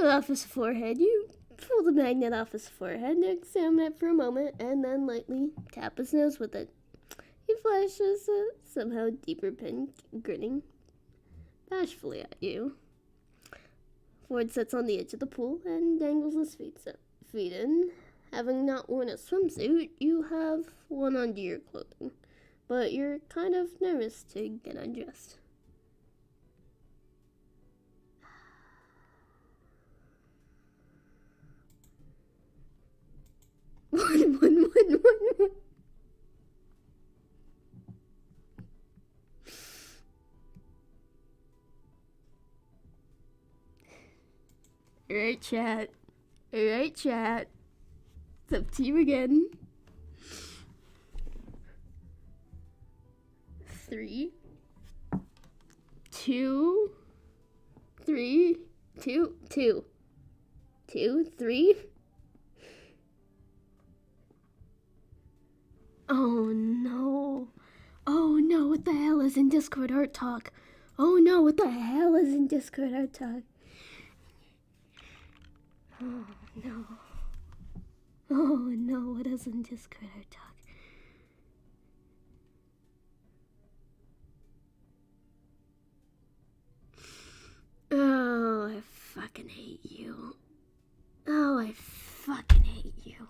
Off his forehead, you pull the magnet off his forehead and examine it for a moment, and then lightly tap his nose with it. He flashes a somehow deeper pink, grinning bashfully at you. Ford sits on the edge of the pool and dangles his feet in. Having not worn a swimsuit, you have one under your clothing, but you're kind of nervous to get undressed. One. Alright, chat. It's up to you again. 3, 2, 3, 2, 2, 2, 3. Oh no, what the hell is in Discord Art Talk? Oh no, what the hell is in Discord Art Talk? Oh no, what is in Discord Art Talk? Oh, I fucking hate you. Oh, I fucking hate you.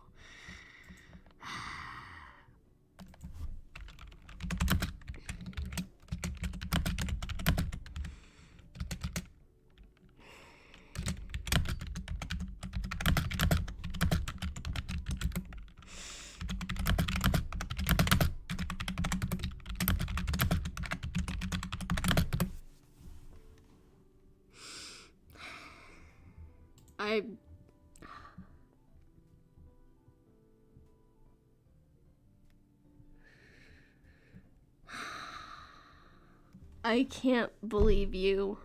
I can't believe you.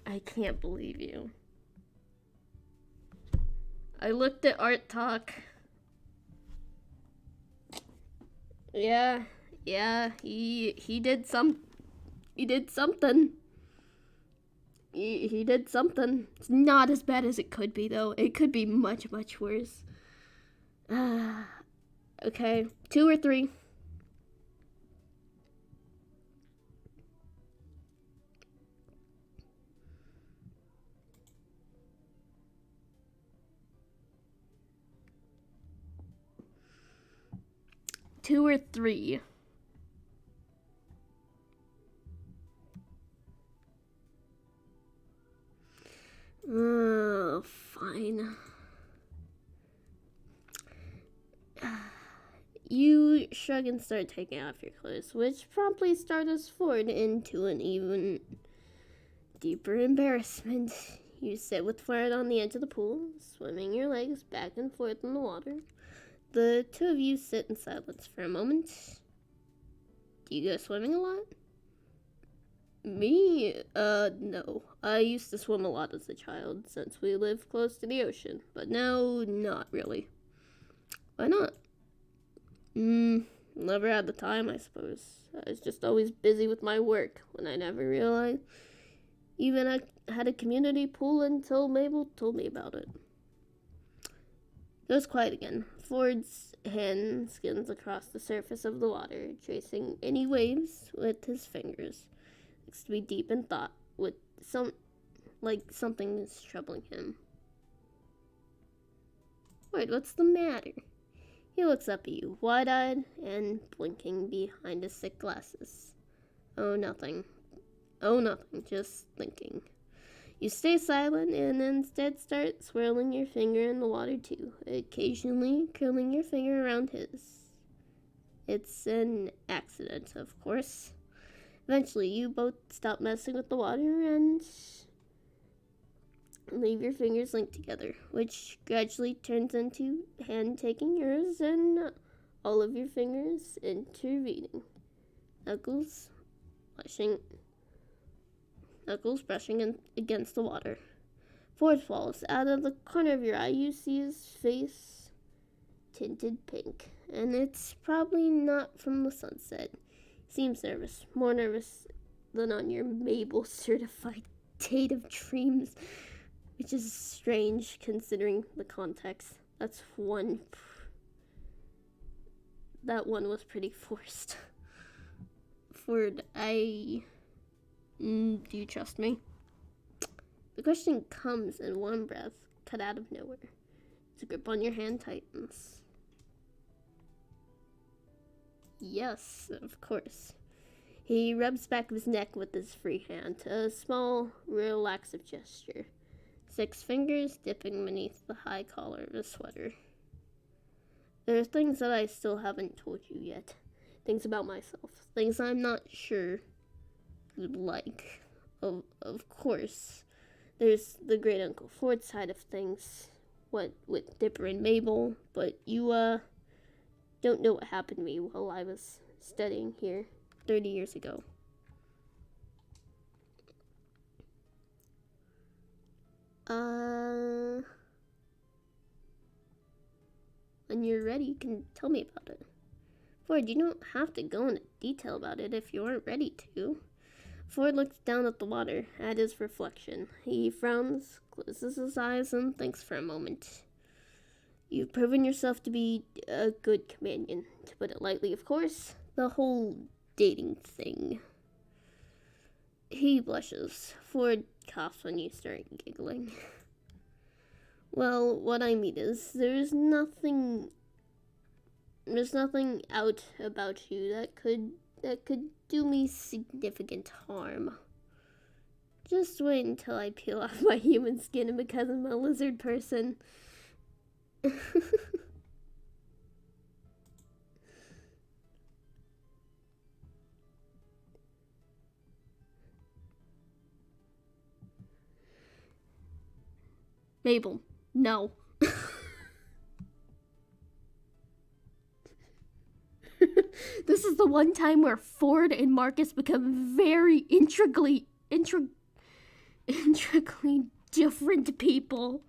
I can't believe you. I looked at Art Talk. Yeah, he did something. He did something. He did something. It's not as bad as it could be, though. It could be much, much worse. Okay, 2 or 3. Two or 3. Fine. You shrug and start taking off your clothes, which promptly startles Ford into an even deeper embarrassment. You sit with Ford on the edge of the pool, swimming your legs back and forth in the water. The two of you sit in silence for a moment. Do you go swimming a lot? Me? No. I used to swim a lot as a child since we lived close to the ocean, but now, not really. Why not? Never had the time, I suppose. I was just always busy with my work when I never realized even I had a community pool until Mabel told me about it. It goes quiet again. Ford's hand skims across the surface of the water, tracing any waves with his fingers. Looks to be deep in thought, with something is troubling him. Ford, what's the matter? He looks up at you, wide-eyed and blinking behind his thick glasses. Oh, nothing. Just thinking. You stay silent and instead start swirling your finger in the water too, occasionally curling your finger around his. It's an accident, of course. Eventually, you both stop messing with the water and leave your fingers linked together, which gradually turns into hand taking yours and all of your fingers intervening. Knuckles brushing against the water. Ford falls. Out of the corner of your eye, you see his face tinted pink, and it's probably not from the sunset. He seems nervous, more nervous than on your Mabel certified date of dreams, which is strange considering the context. That one was pretty forced. Ford, do you trust me? The question comes in one breath, cut out of nowhere. His grip on your hand tightens. Yes, of course. He rubs back of his neck with his free hand, a small, relaxive gesture. 6 fingers dipping beneath the high collar of his sweater. There are things that I still haven't told you yet. Things about myself. Things I'm not sure you'd like. Of course. There's the great Uncle Ford side of things. What with Dipper and Mabel. But you, don't know what happened to me while I was studying here 30 years ago. When you're ready, you can tell me about it. Ford, you don't have to go into detail about it if you aren't ready to. Ford looks down at the water, at his reflection. He frowns, closes his eyes, and thinks for a moment. You've proven yourself to be a good companion, to put it lightly, of course. The whole dating thing. He blushes. Ford coughs when you start giggling. Well, what I mean is, there's nothing out about you that could do me significant harm. Just wait until I peel off my human skin and become a lizard person. Mabel, no. This is the one time where Ford and Marcus become very intricately different people.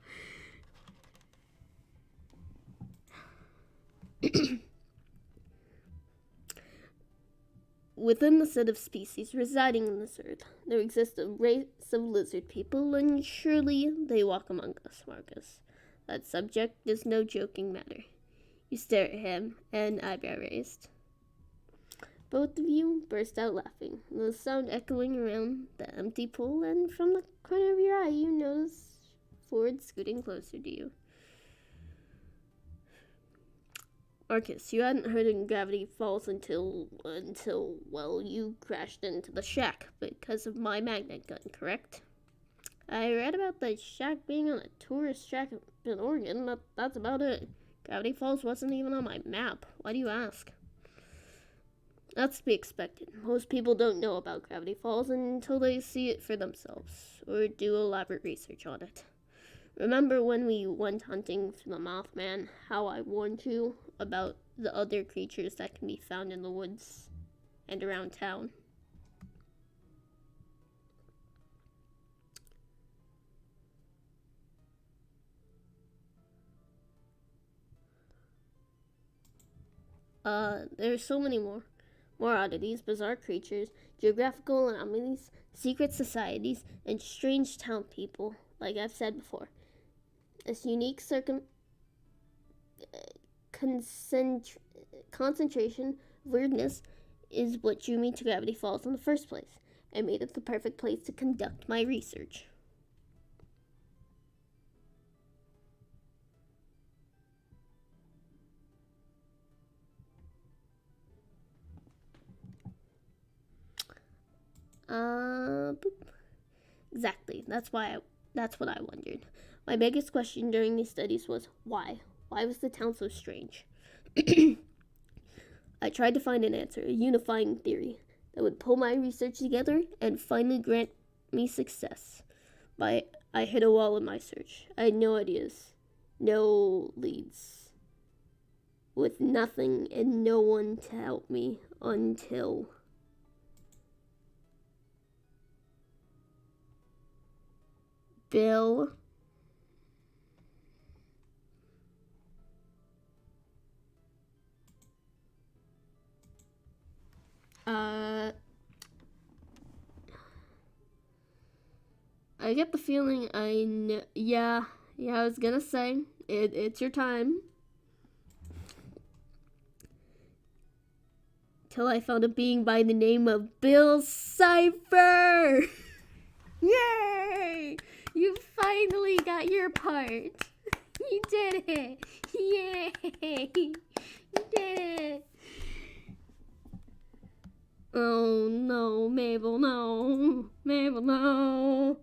within the set of species residing on this earth, there exists a race of lizard people, and surely they walk among us, Marcus. That subject is no joking matter. You stare at him, an eyebrow raised. Both of you burst out laughing, the sound echoing around the empty pool, and from the corner of your eye you notice Ford scooting closer to you. Marcus, you hadn't heard of Gravity Falls until, well, you crashed into the shack because of my magnet gun, correct? I read about the shack being on a tourist shack in Oregon, but that's about it. Gravity Falls wasn't even on my map. Why do you ask? That's to be expected. Most people don't know about Gravity Falls until they see it for themselves, or do elaborate research on it. Remember when we went hunting for the Mothman, how I warned you about the other creatures that can be found in the woods and around town? There's so many more. More oddities, bizarre creatures, geographical anomalies, secret societies, and strange town people, like I've said before. This unique concentration of weirdness is what drew me to Gravity Falls in the first place, and made it the perfect place to conduct my research. Boop. Exactly. That's what I wondered. My biggest question during these studies was why? Why was the town so strange? I tried to find an answer, a unifying theory that would pull my research together and finally grant me success. But I hit a wall in my search. I had no ideas, no leads, with nothing and no one to help me until... Bill. I get the feeling I know. Yeah, I was gonna say, it's your time. Till I found a being by the name of Bill Cipher! Yay! You finally got your part. You did it! Yay! You did it! Oh no, Mabel, no! Mabel, no!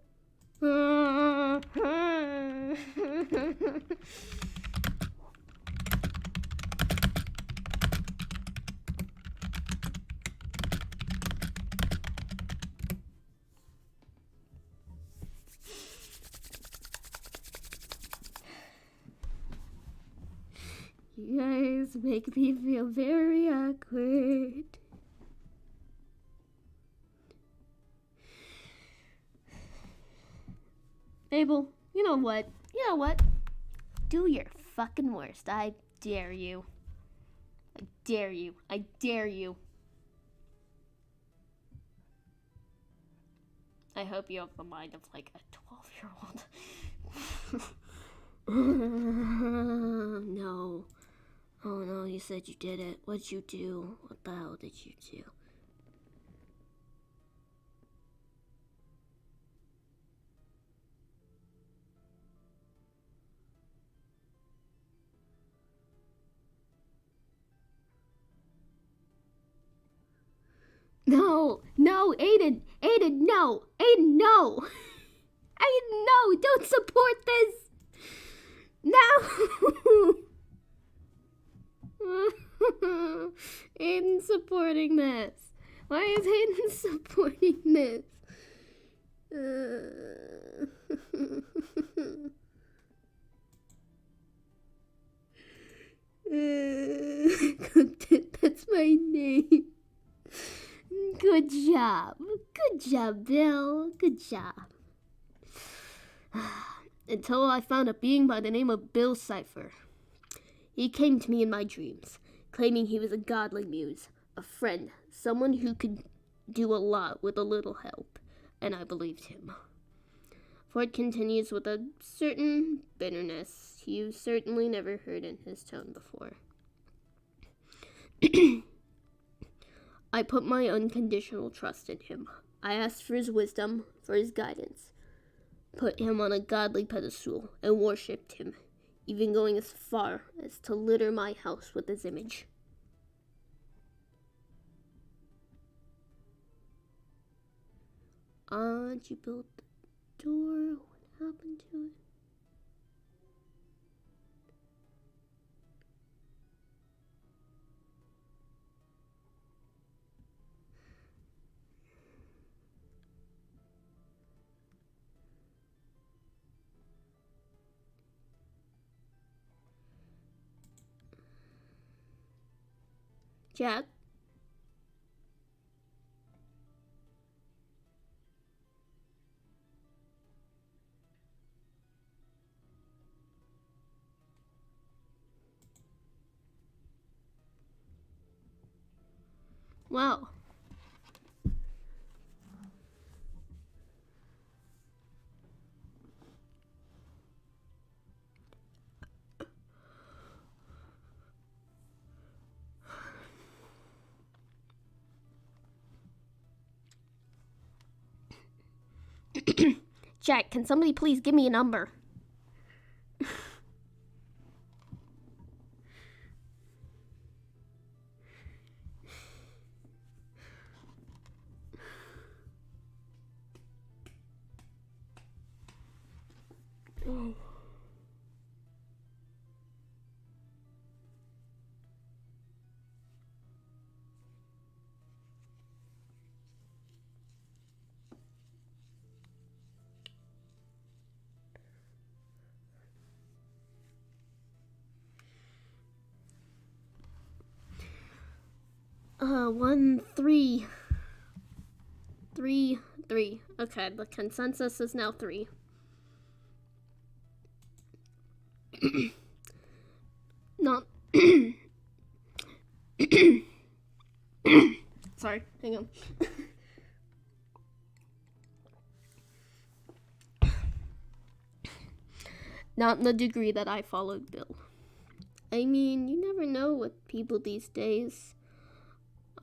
You guys make me feel very awkward. Mabel, you know what? Do your fucking worst. I dare you. I dare you. I dare you. I hope you have the mind of like a 12-year-old. No. Oh no, you said you did it. What'd you do? What the hell did you do? No, Aiden, no, Aiden, no. Aiden, no, don't support this. No. Aiden supporting this. Why is Aiden supporting this? That's my name. Good job, Bill. Good job. Until I found a being by the name of Bill Cipher. He came to me in my dreams, claiming he was a godly muse, a friend, someone who could do a lot with a little help, and I believed him. Ford continues with a certain bitterness you certainly never heard in his tone before. I put my unconditional trust in him. I asked for his wisdom, for his guidance, put him on a godly pedestal, and worshipped him, even going as far as to litter my house with his image. Did you build the door? What happened to it? Jack? Wow. Jack, can somebody please give me a number? Oh. One, three. 3, 3. Okay, the consensus is now 3. Not. Sorry, hang on. Not in the degree that I followed Bill. I mean, you never know with people these days.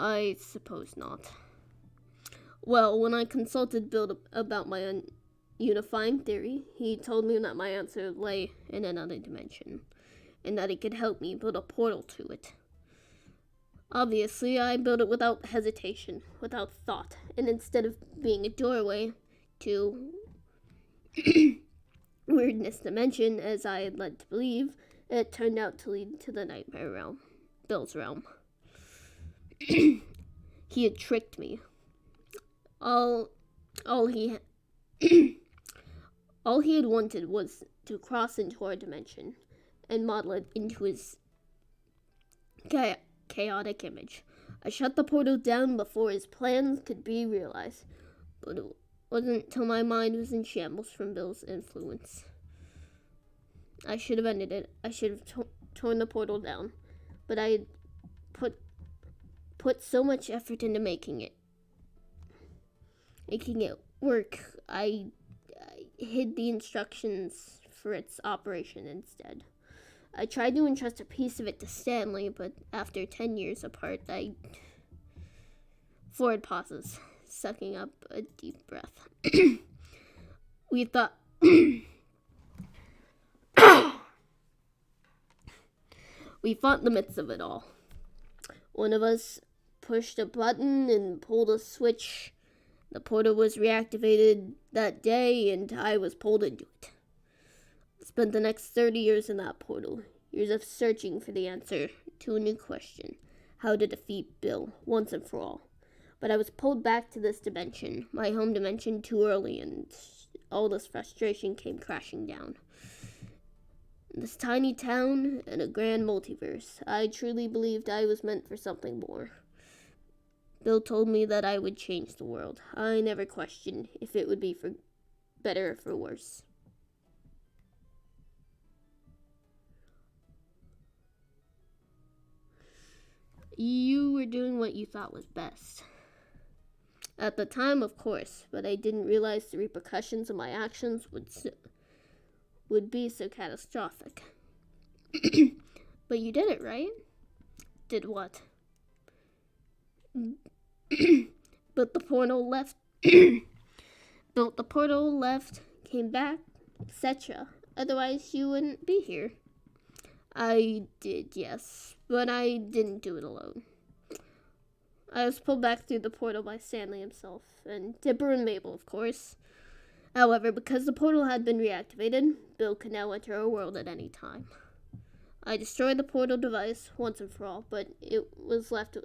I suppose not. Well, when I consulted Bill about my unifying theory, he told me that my answer lay in another dimension, and that it could help me build a portal to it. Obviously, I built it without hesitation, without thought, and instead of being a doorway to weirdness dimension, as I had led to believe, it turned out to lead to the nightmare realm, Bill's realm. He had tricked me. All he had wanted was to cross into our dimension and model it into his chaotic image. I shut the portal down before his plans could be realized, but it wasn't till my mind was in shambles from Bill's influence. I should have ended it. I should have torn the portal down, but I had put so much effort into making it work. I hid the instructions for its operation instead. I tried to entrust a piece of it to Stanley, but after 10 years apart, Ford pauses, sucking up a deep breath. We thought... We fought in the midst of it all. One of us pushed a button and pulled a switch. The portal was reactivated that day, and I was pulled into it. I spent the next 30 years in that portal, years of searching for the answer to a new question, how to defeat Bill once and for all. But I was pulled back to this dimension, my home dimension, too early, and all this frustration came crashing down. In this tiny town and a grand multiverse, I truly believed I was meant for something more. Bill told me that I would change the world. I never questioned if it would be for better or for worse. You were doing what you thought was best. At the time, of course, but I didn't realize the repercussions of my actions would be so catastrophic. But you did it, right? Did what? Built the portal, left. Built the portal, left, came back, etc. Otherwise, you wouldn't be here. I did, yes, but I didn't do it alone. I was pulled back through the portal by Stanley himself, and Dipper and Mabel, of course. However, because the portal had been reactivated, Bill could now enter our world at any time. I destroyed the portal device once and for all, but it was left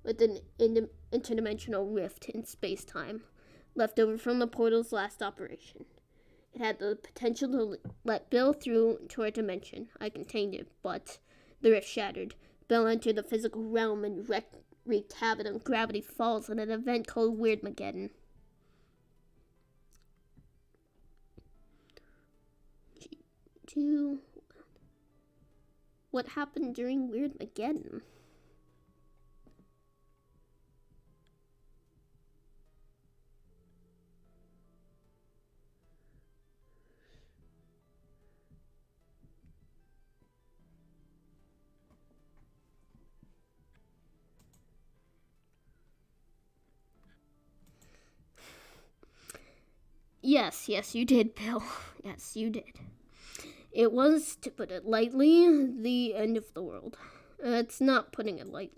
with an interdimensional rift in space-time, left over from the portal's last operation. It had the potential to let Bill through to our dimension. I contained it, but the rift shattered. Bill entered the physical realm and wreaked havoc on Gravity Falls in an event called Weirdmageddon. What happened during Weirdmageddon? Yes, you did, Bill. Yes, you did. It was, to put it lightly, the end of the world. It's not putting it lightly.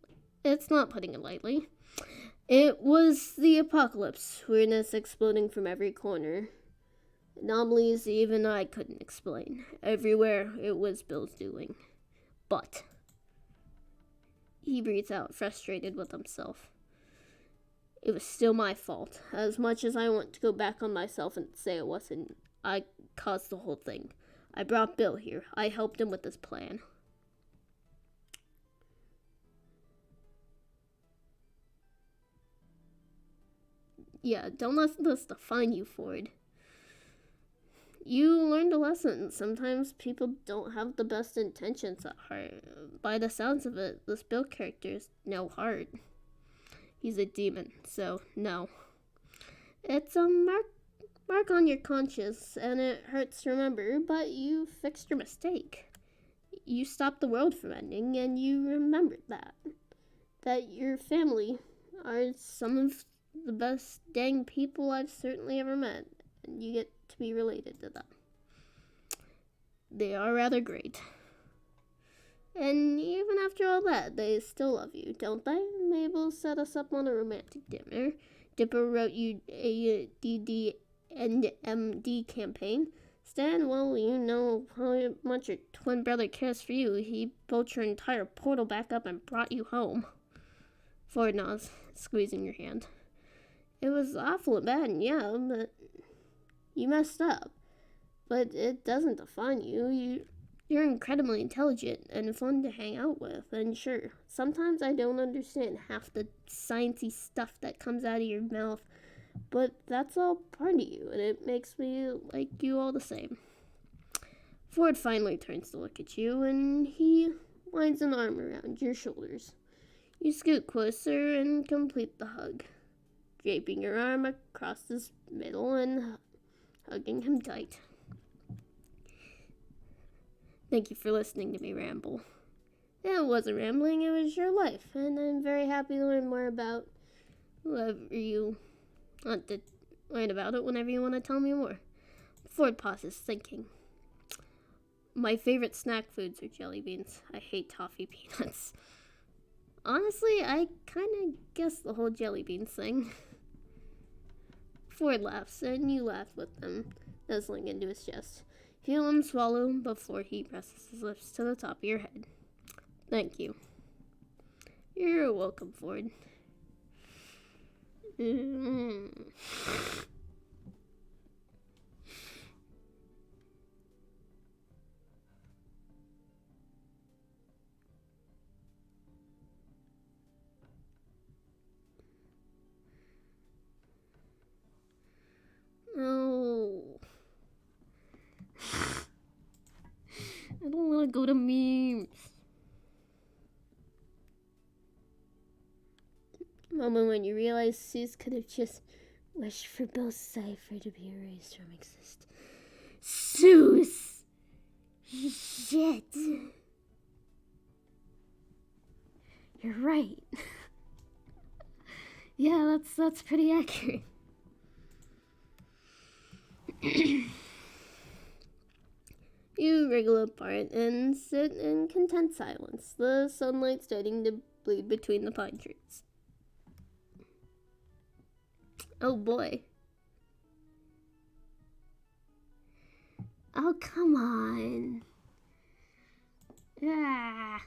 It was the apocalypse, weirdness exploding from every corner. Anomalies even I couldn't explain. Everywhere it was Bill's doing. But he breathes out, frustrated with himself. It was still my fault. As much as I want to go back on myself and say it wasn't, I caused the whole thing. I brought Bill here. I helped him with his plan. Yeah, don't let this define you, Ford. You learned a lesson. Sometimes people don't have the best intentions at heart. By the sounds of it, this Bill character's no heart. He's a demon, so no. It's a mark on your conscience, and it hurts to remember, but you fixed your mistake. You stopped the world from ending, and you remembered that your family are some of the best dang people I've certainly ever met, and you get to be related to them. They are rather great. And even after all that, they still love you, don't they? Mabel set us up on a romantic dinner. Dipper wrote you a DD and MD campaign. Stan, well, you know how much your twin brother cares for you. He built your entire portal back up and brought you home. Ford nods, squeezing your hand. It was awful and bad, yeah, but you messed up. But it doesn't define you. You're incredibly intelligent and fun to hang out with, and sure, sometimes I don't understand half the sciencey stuff that comes out of your mouth, but that's all part of you, and it makes me like you all the same. Ford finally turns to look at you, and he winds an arm around your shoulders. You scoot closer and complete the hug, draping your arm across his middle and hugging him tight. Thank you for listening to me ramble. It wasn't rambling, it was your life, and I'm very happy to learn more about whoever you want to learn about it whenever you want to tell me more. Ford pauses, thinking. My favorite snack foods are jelly beans. I hate toffee peanuts. Honestly, I kind of guessed the whole jelly beans thing. Ford laughs, and you laugh with them, nuzzling into his chest. Feel him swallow before he presses his lips to the top of your head. Thank you. You're welcome, Ford. Oh. I don't want to go to memes. moment when you realize Seuss could have just wished for both Cypher to be erased from existence. Seuss! Shit. You're right. Yeah, that's pretty accurate. You wriggle apart and sit in content silence, the sunlight starting to bleed between the pine trees. Oh boy. Oh, come on. Ah.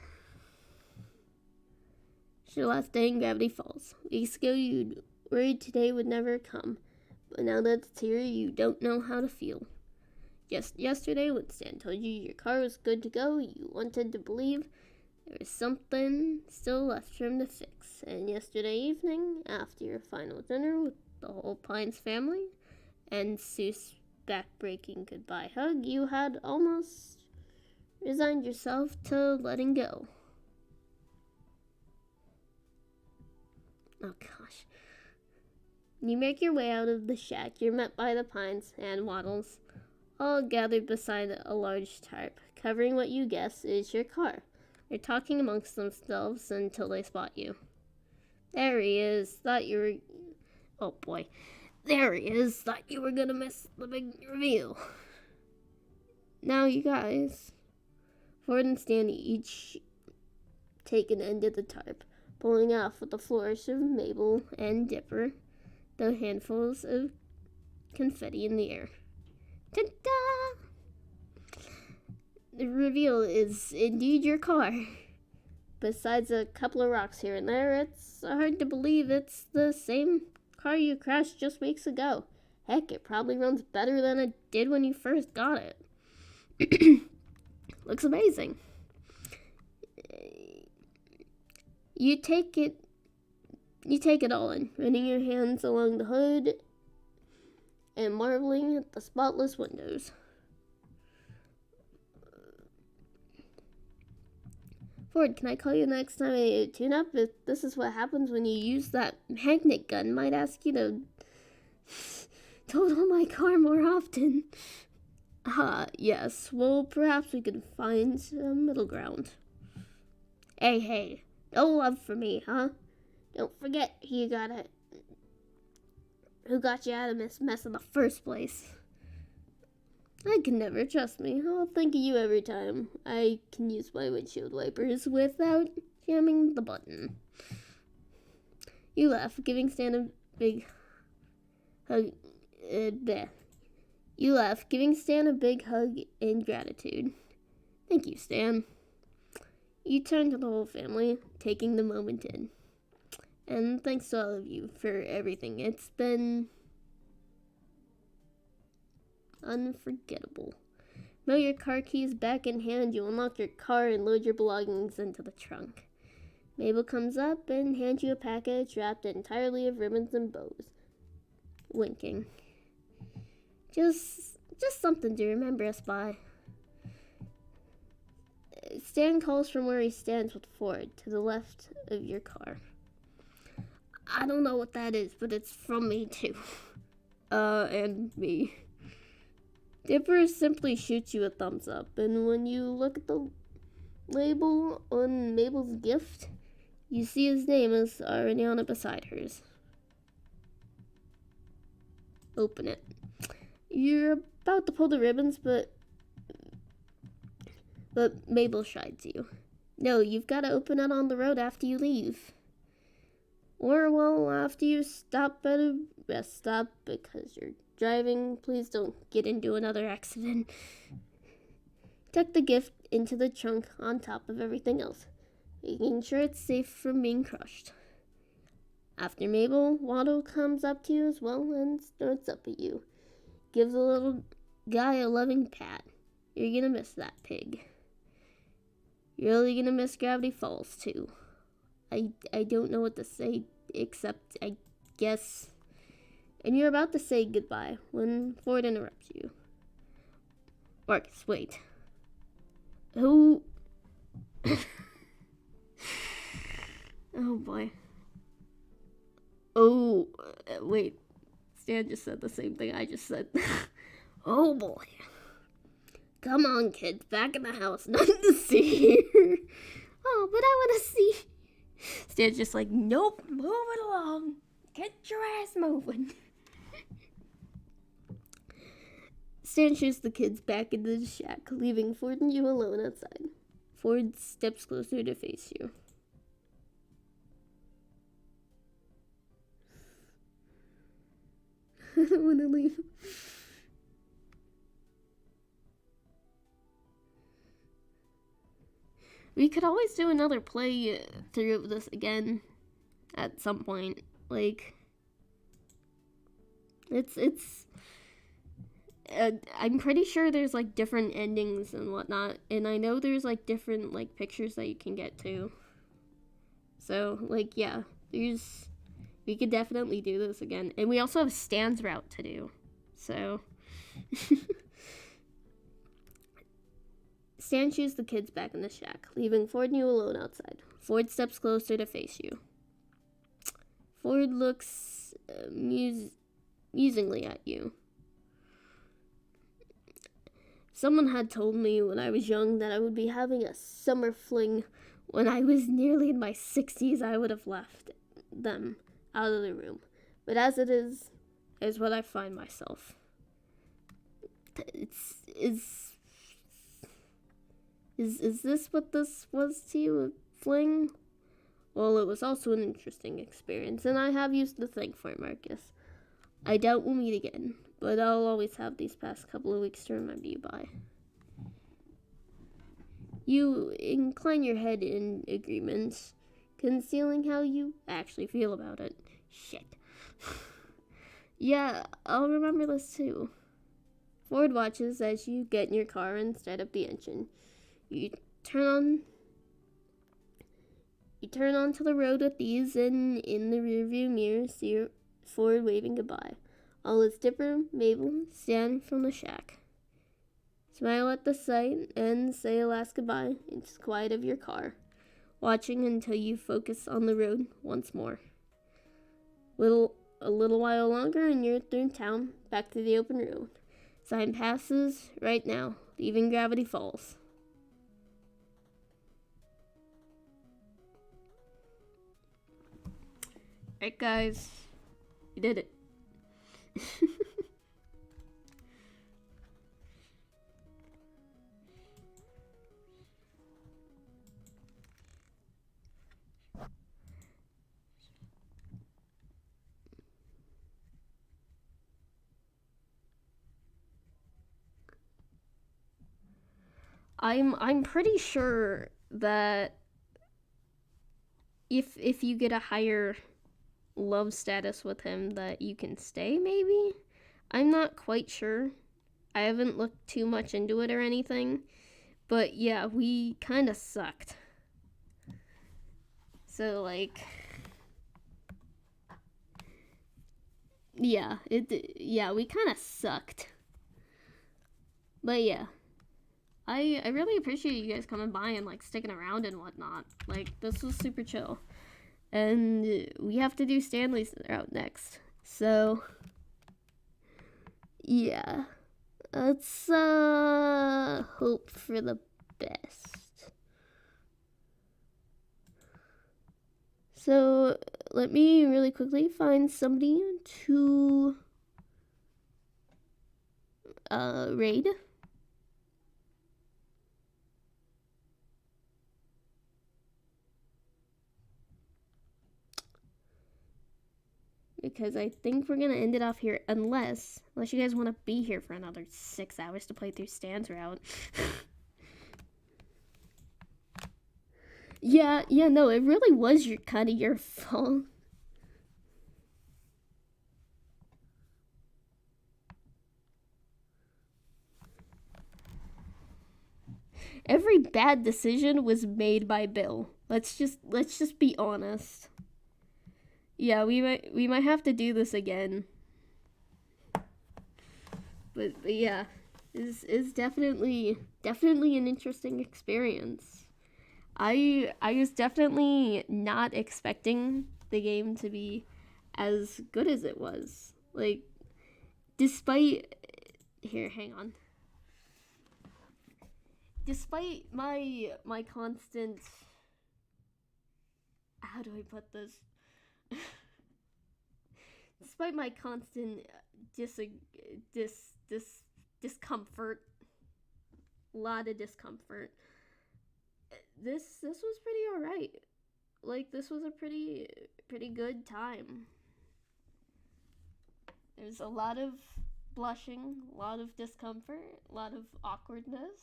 It's your last day in Gravity Falls. Weeks ago, you worried today would never come. But now that it's here, you don't know how to feel. Just yesterday, when Stan told you your car was good to go, you wanted to believe there was something still left for him to fix. And yesterday evening, after your final dinner with the whole Pines family, and Seuss' back-breaking goodbye hug, you had almost resigned yourself to letting go. Oh gosh. You make your way out of the shack. You're met by the Pines and Waddles, all gathered beside a large tarp, covering what you guess is your car. They're talking amongst themselves until they spot you. There he is. Thought you were... Oh boy. There he is. Thought you were gonna miss the big reveal. Now you guys. Ford and Stan each take an end of the tarp, pulling off with a flourish of Mabel and Dipper, the handfuls of confetti in the air. Ta-da! The reveal is indeed your car. Besides a couple of rocks here and there, it's hard to believe it's the same car you crashed just weeks ago. Heck, it probably runs better than it did when you first got it. Looks amazing. You take it all in, running your hands along the hood and marveling at the spotless windows. Ford, can I call you next time I tune up? If this is what happens when you use that magnet gun, might ask you to total my car more often. Yes. Well, perhaps we could find a middle ground. Hey, no love for me, huh? Don't forget who got you out of this mess in the first place. I can never trust me. I'll think of you every time I can use my windshield wipers without jamming the button. You laugh, giving Stan a big hug. You laugh, giving Stan a big hug in gratitude. Thank you, Stan. You turn to the whole family, taking the moment in. And thanks to all of you for everything. It's been unforgettable. With your car keys back in hand, you unlock your car and load your belongings into the trunk. Mabel comes up and hands you a package wrapped entirely of ribbons and bows. Winking. Just something to remember us by. Stan calls from where he stands with Ford, to the left of your car. I don't know what that is, but it's from me too. And me. Dipper simply shoots you a thumbs up, and when you look at the label on Mabel's gift, you see his name is already on it beside hers. Open it. You're about to pull the ribbons, but Mabel shides you. No, you've got to open it on the road after you leave. Or, well, after you stop at a rest stop because you're driving. Please don't get into another accident. Tuck the gift into the trunk on top of everything else, making sure it's safe from being crushed. After Mabel, Waddle comes up to you as well and starts up at you. Gives the little guy a loving pat. You're gonna miss that pig. You're really gonna miss Gravity Falls, too. I don't know what to say, except I guess... And you're about to say goodbye when Ford interrupts you. Marcus, wait. Who... Oh, boy. Wait, Stan just said the same thing I just said. Oh boy. Come on, kids, back in the house. Nothing to see here. Oh, but I want to see. Stan's just like, nope, move it along. Get your ass moving. Stan shoos the kids back into the shack, leaving Ford and you alone outside. Ford steps closer to face you. I don't want to leave. We could always do another play through of this again at some point. Like, I'm pretty sure there's like different endings and whatnot, and I know there's like different like pictures that you can get too. So like, yeah, we could definitely do this again, and we also have Stan's route to do. So Stan shoos the kids back in the shack, leaving Ford and you alone outside. Ford steps closer to face you. Ford looks musingly at you. Someone had told me when I was young that I would be having a summer fling. When I was nearly in my 60s, I would have left them out of the room. But as it is what I find myself. Is this what this was to you, a fling? Well, it was also an interesting experience, and I have used to thank for it, Marcus. I doubt we'll meet again, but I'll always have these past couple of weeks to remember you by. You incline your head in agreement, concealing how you actually feel about it. Shit. Yeah, I'll remember this too. Ford watches as you get in your car and start up the engine. You turn onto the road with these, and in the rearview mirror, see Ford waving goodbye. All is Dipper, Mabel, Stan from the shack. Smile at the sight and say a last goodbye into the quiet of your car, watching until you focus on the road once more. A little while longer and you're through town, back to the open road. Sign passes right now, leaving Gravity Falls. Alright guys, we did it. I'm pretty sure that if you get a higher love status with him that you can stay, maybe? I'm not quite sure. I haven't looked too much into it or anything. But yeah, we kind of sucked. So like, yeah, we kind of sucked. But yeah, I really appreciate you guys coming by and like sticking around and whatnot. Like, this was super chill. And we have to do Stanley's route next. So yeah, let's hope for the best. So let me really quickly find somebody to raid. Because I think we're going to end it off here, unless you guys want to be here for another 6 hours to play through Stan's route. Yeah, no, it really was kind of your fault. Every bad decision was made by Bill. Let's just be honest. Yeah, we might have to do this again. But yeah, is definitely an interesting experience. I was definitely not expecting the game to be as good as it was. Like, despite here, hang on. Despite my constant, how do I put this? Despite my constant discomfort, a lot of discomfort, this was pretty alright. Like, this was a pretty good time. There's a lot of blushing, a lot of discomfort, a lot of awkwardness,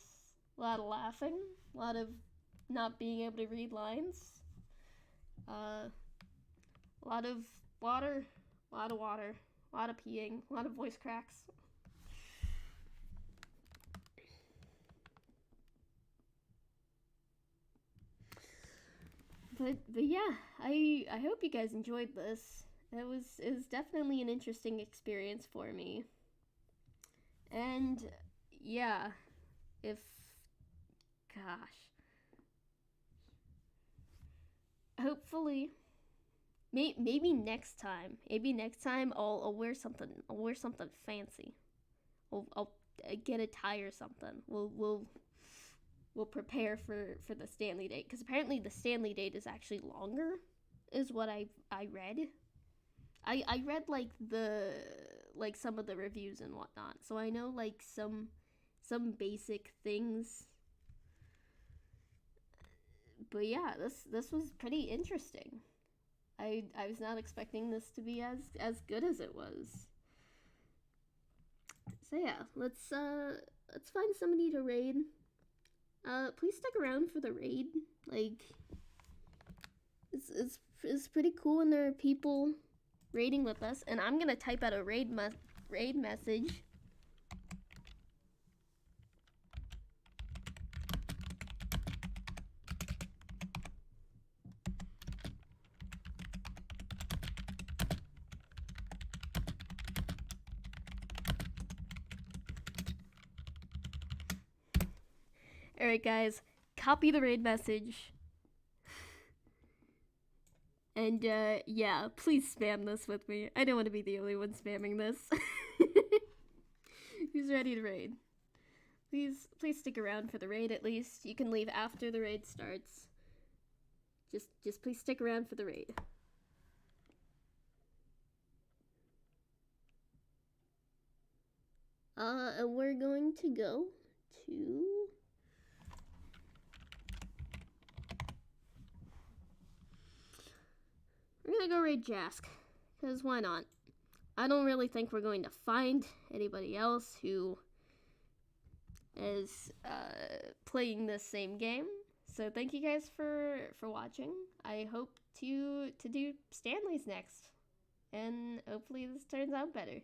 a lot of laughing, a lot of not being able to read lines, a lot of water, a lot of peeing, a lot of voice cracks. But yeah, I hope you guys enjoyed this. It was definitely an interesting experience for me. And yeah, if gosh, hopefully maybe next time I'll wear something fancy. I'll get a tie or something. We'll prepare for the Stanley date, because apparently the Stanley date is actually longer, is what I read. I read like some of the reviews and whatnot, so I know like some basic things. But yeah, this was pretty interesting. I was not expecting this to be as good as it was. So yeah, let's find somebody to raid. Please stick around for the raid. Like, it's pretty cool when there are people raiding with us, and I'm gonna type out a raid message. Alright guys, copy the raid message. And yeah, please spam this with me. I don't want to be the only one spamming this. Who's ready to raid? Please stick around for the raid at least. You can leave after the raid starts. Just please stick around for the raid. And we're going to go to... We're gonna go raid Jask, because why not? I don't really think we're going to find anybody else who is playing this same game. So thank you guys for watching. I hope to do Stanley's next, and hopefully this turns out better.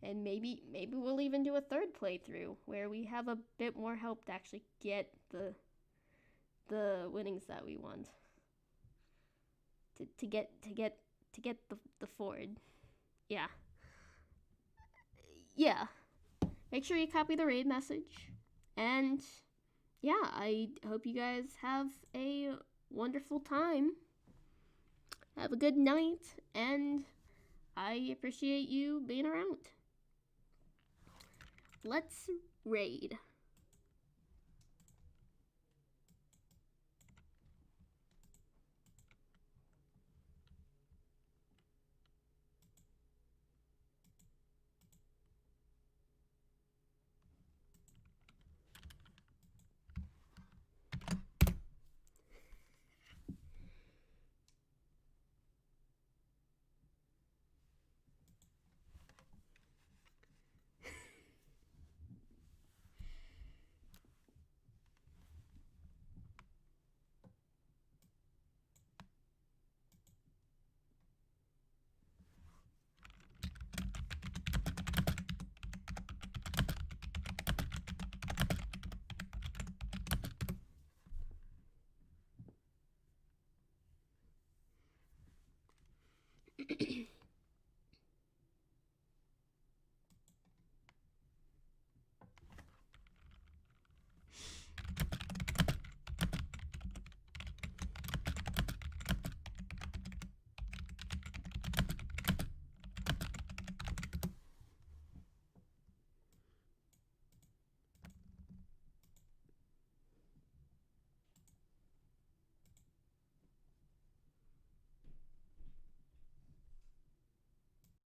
And maybe we'll even do a third playthrough where we have a bit more help to actually get the winnings that we want. To get the Ford. Yeah. Make sure you copy the raid message. And yeah, I hope you guys have a wonderful time. Have a good night, and I appreciate you being around. Let's raid.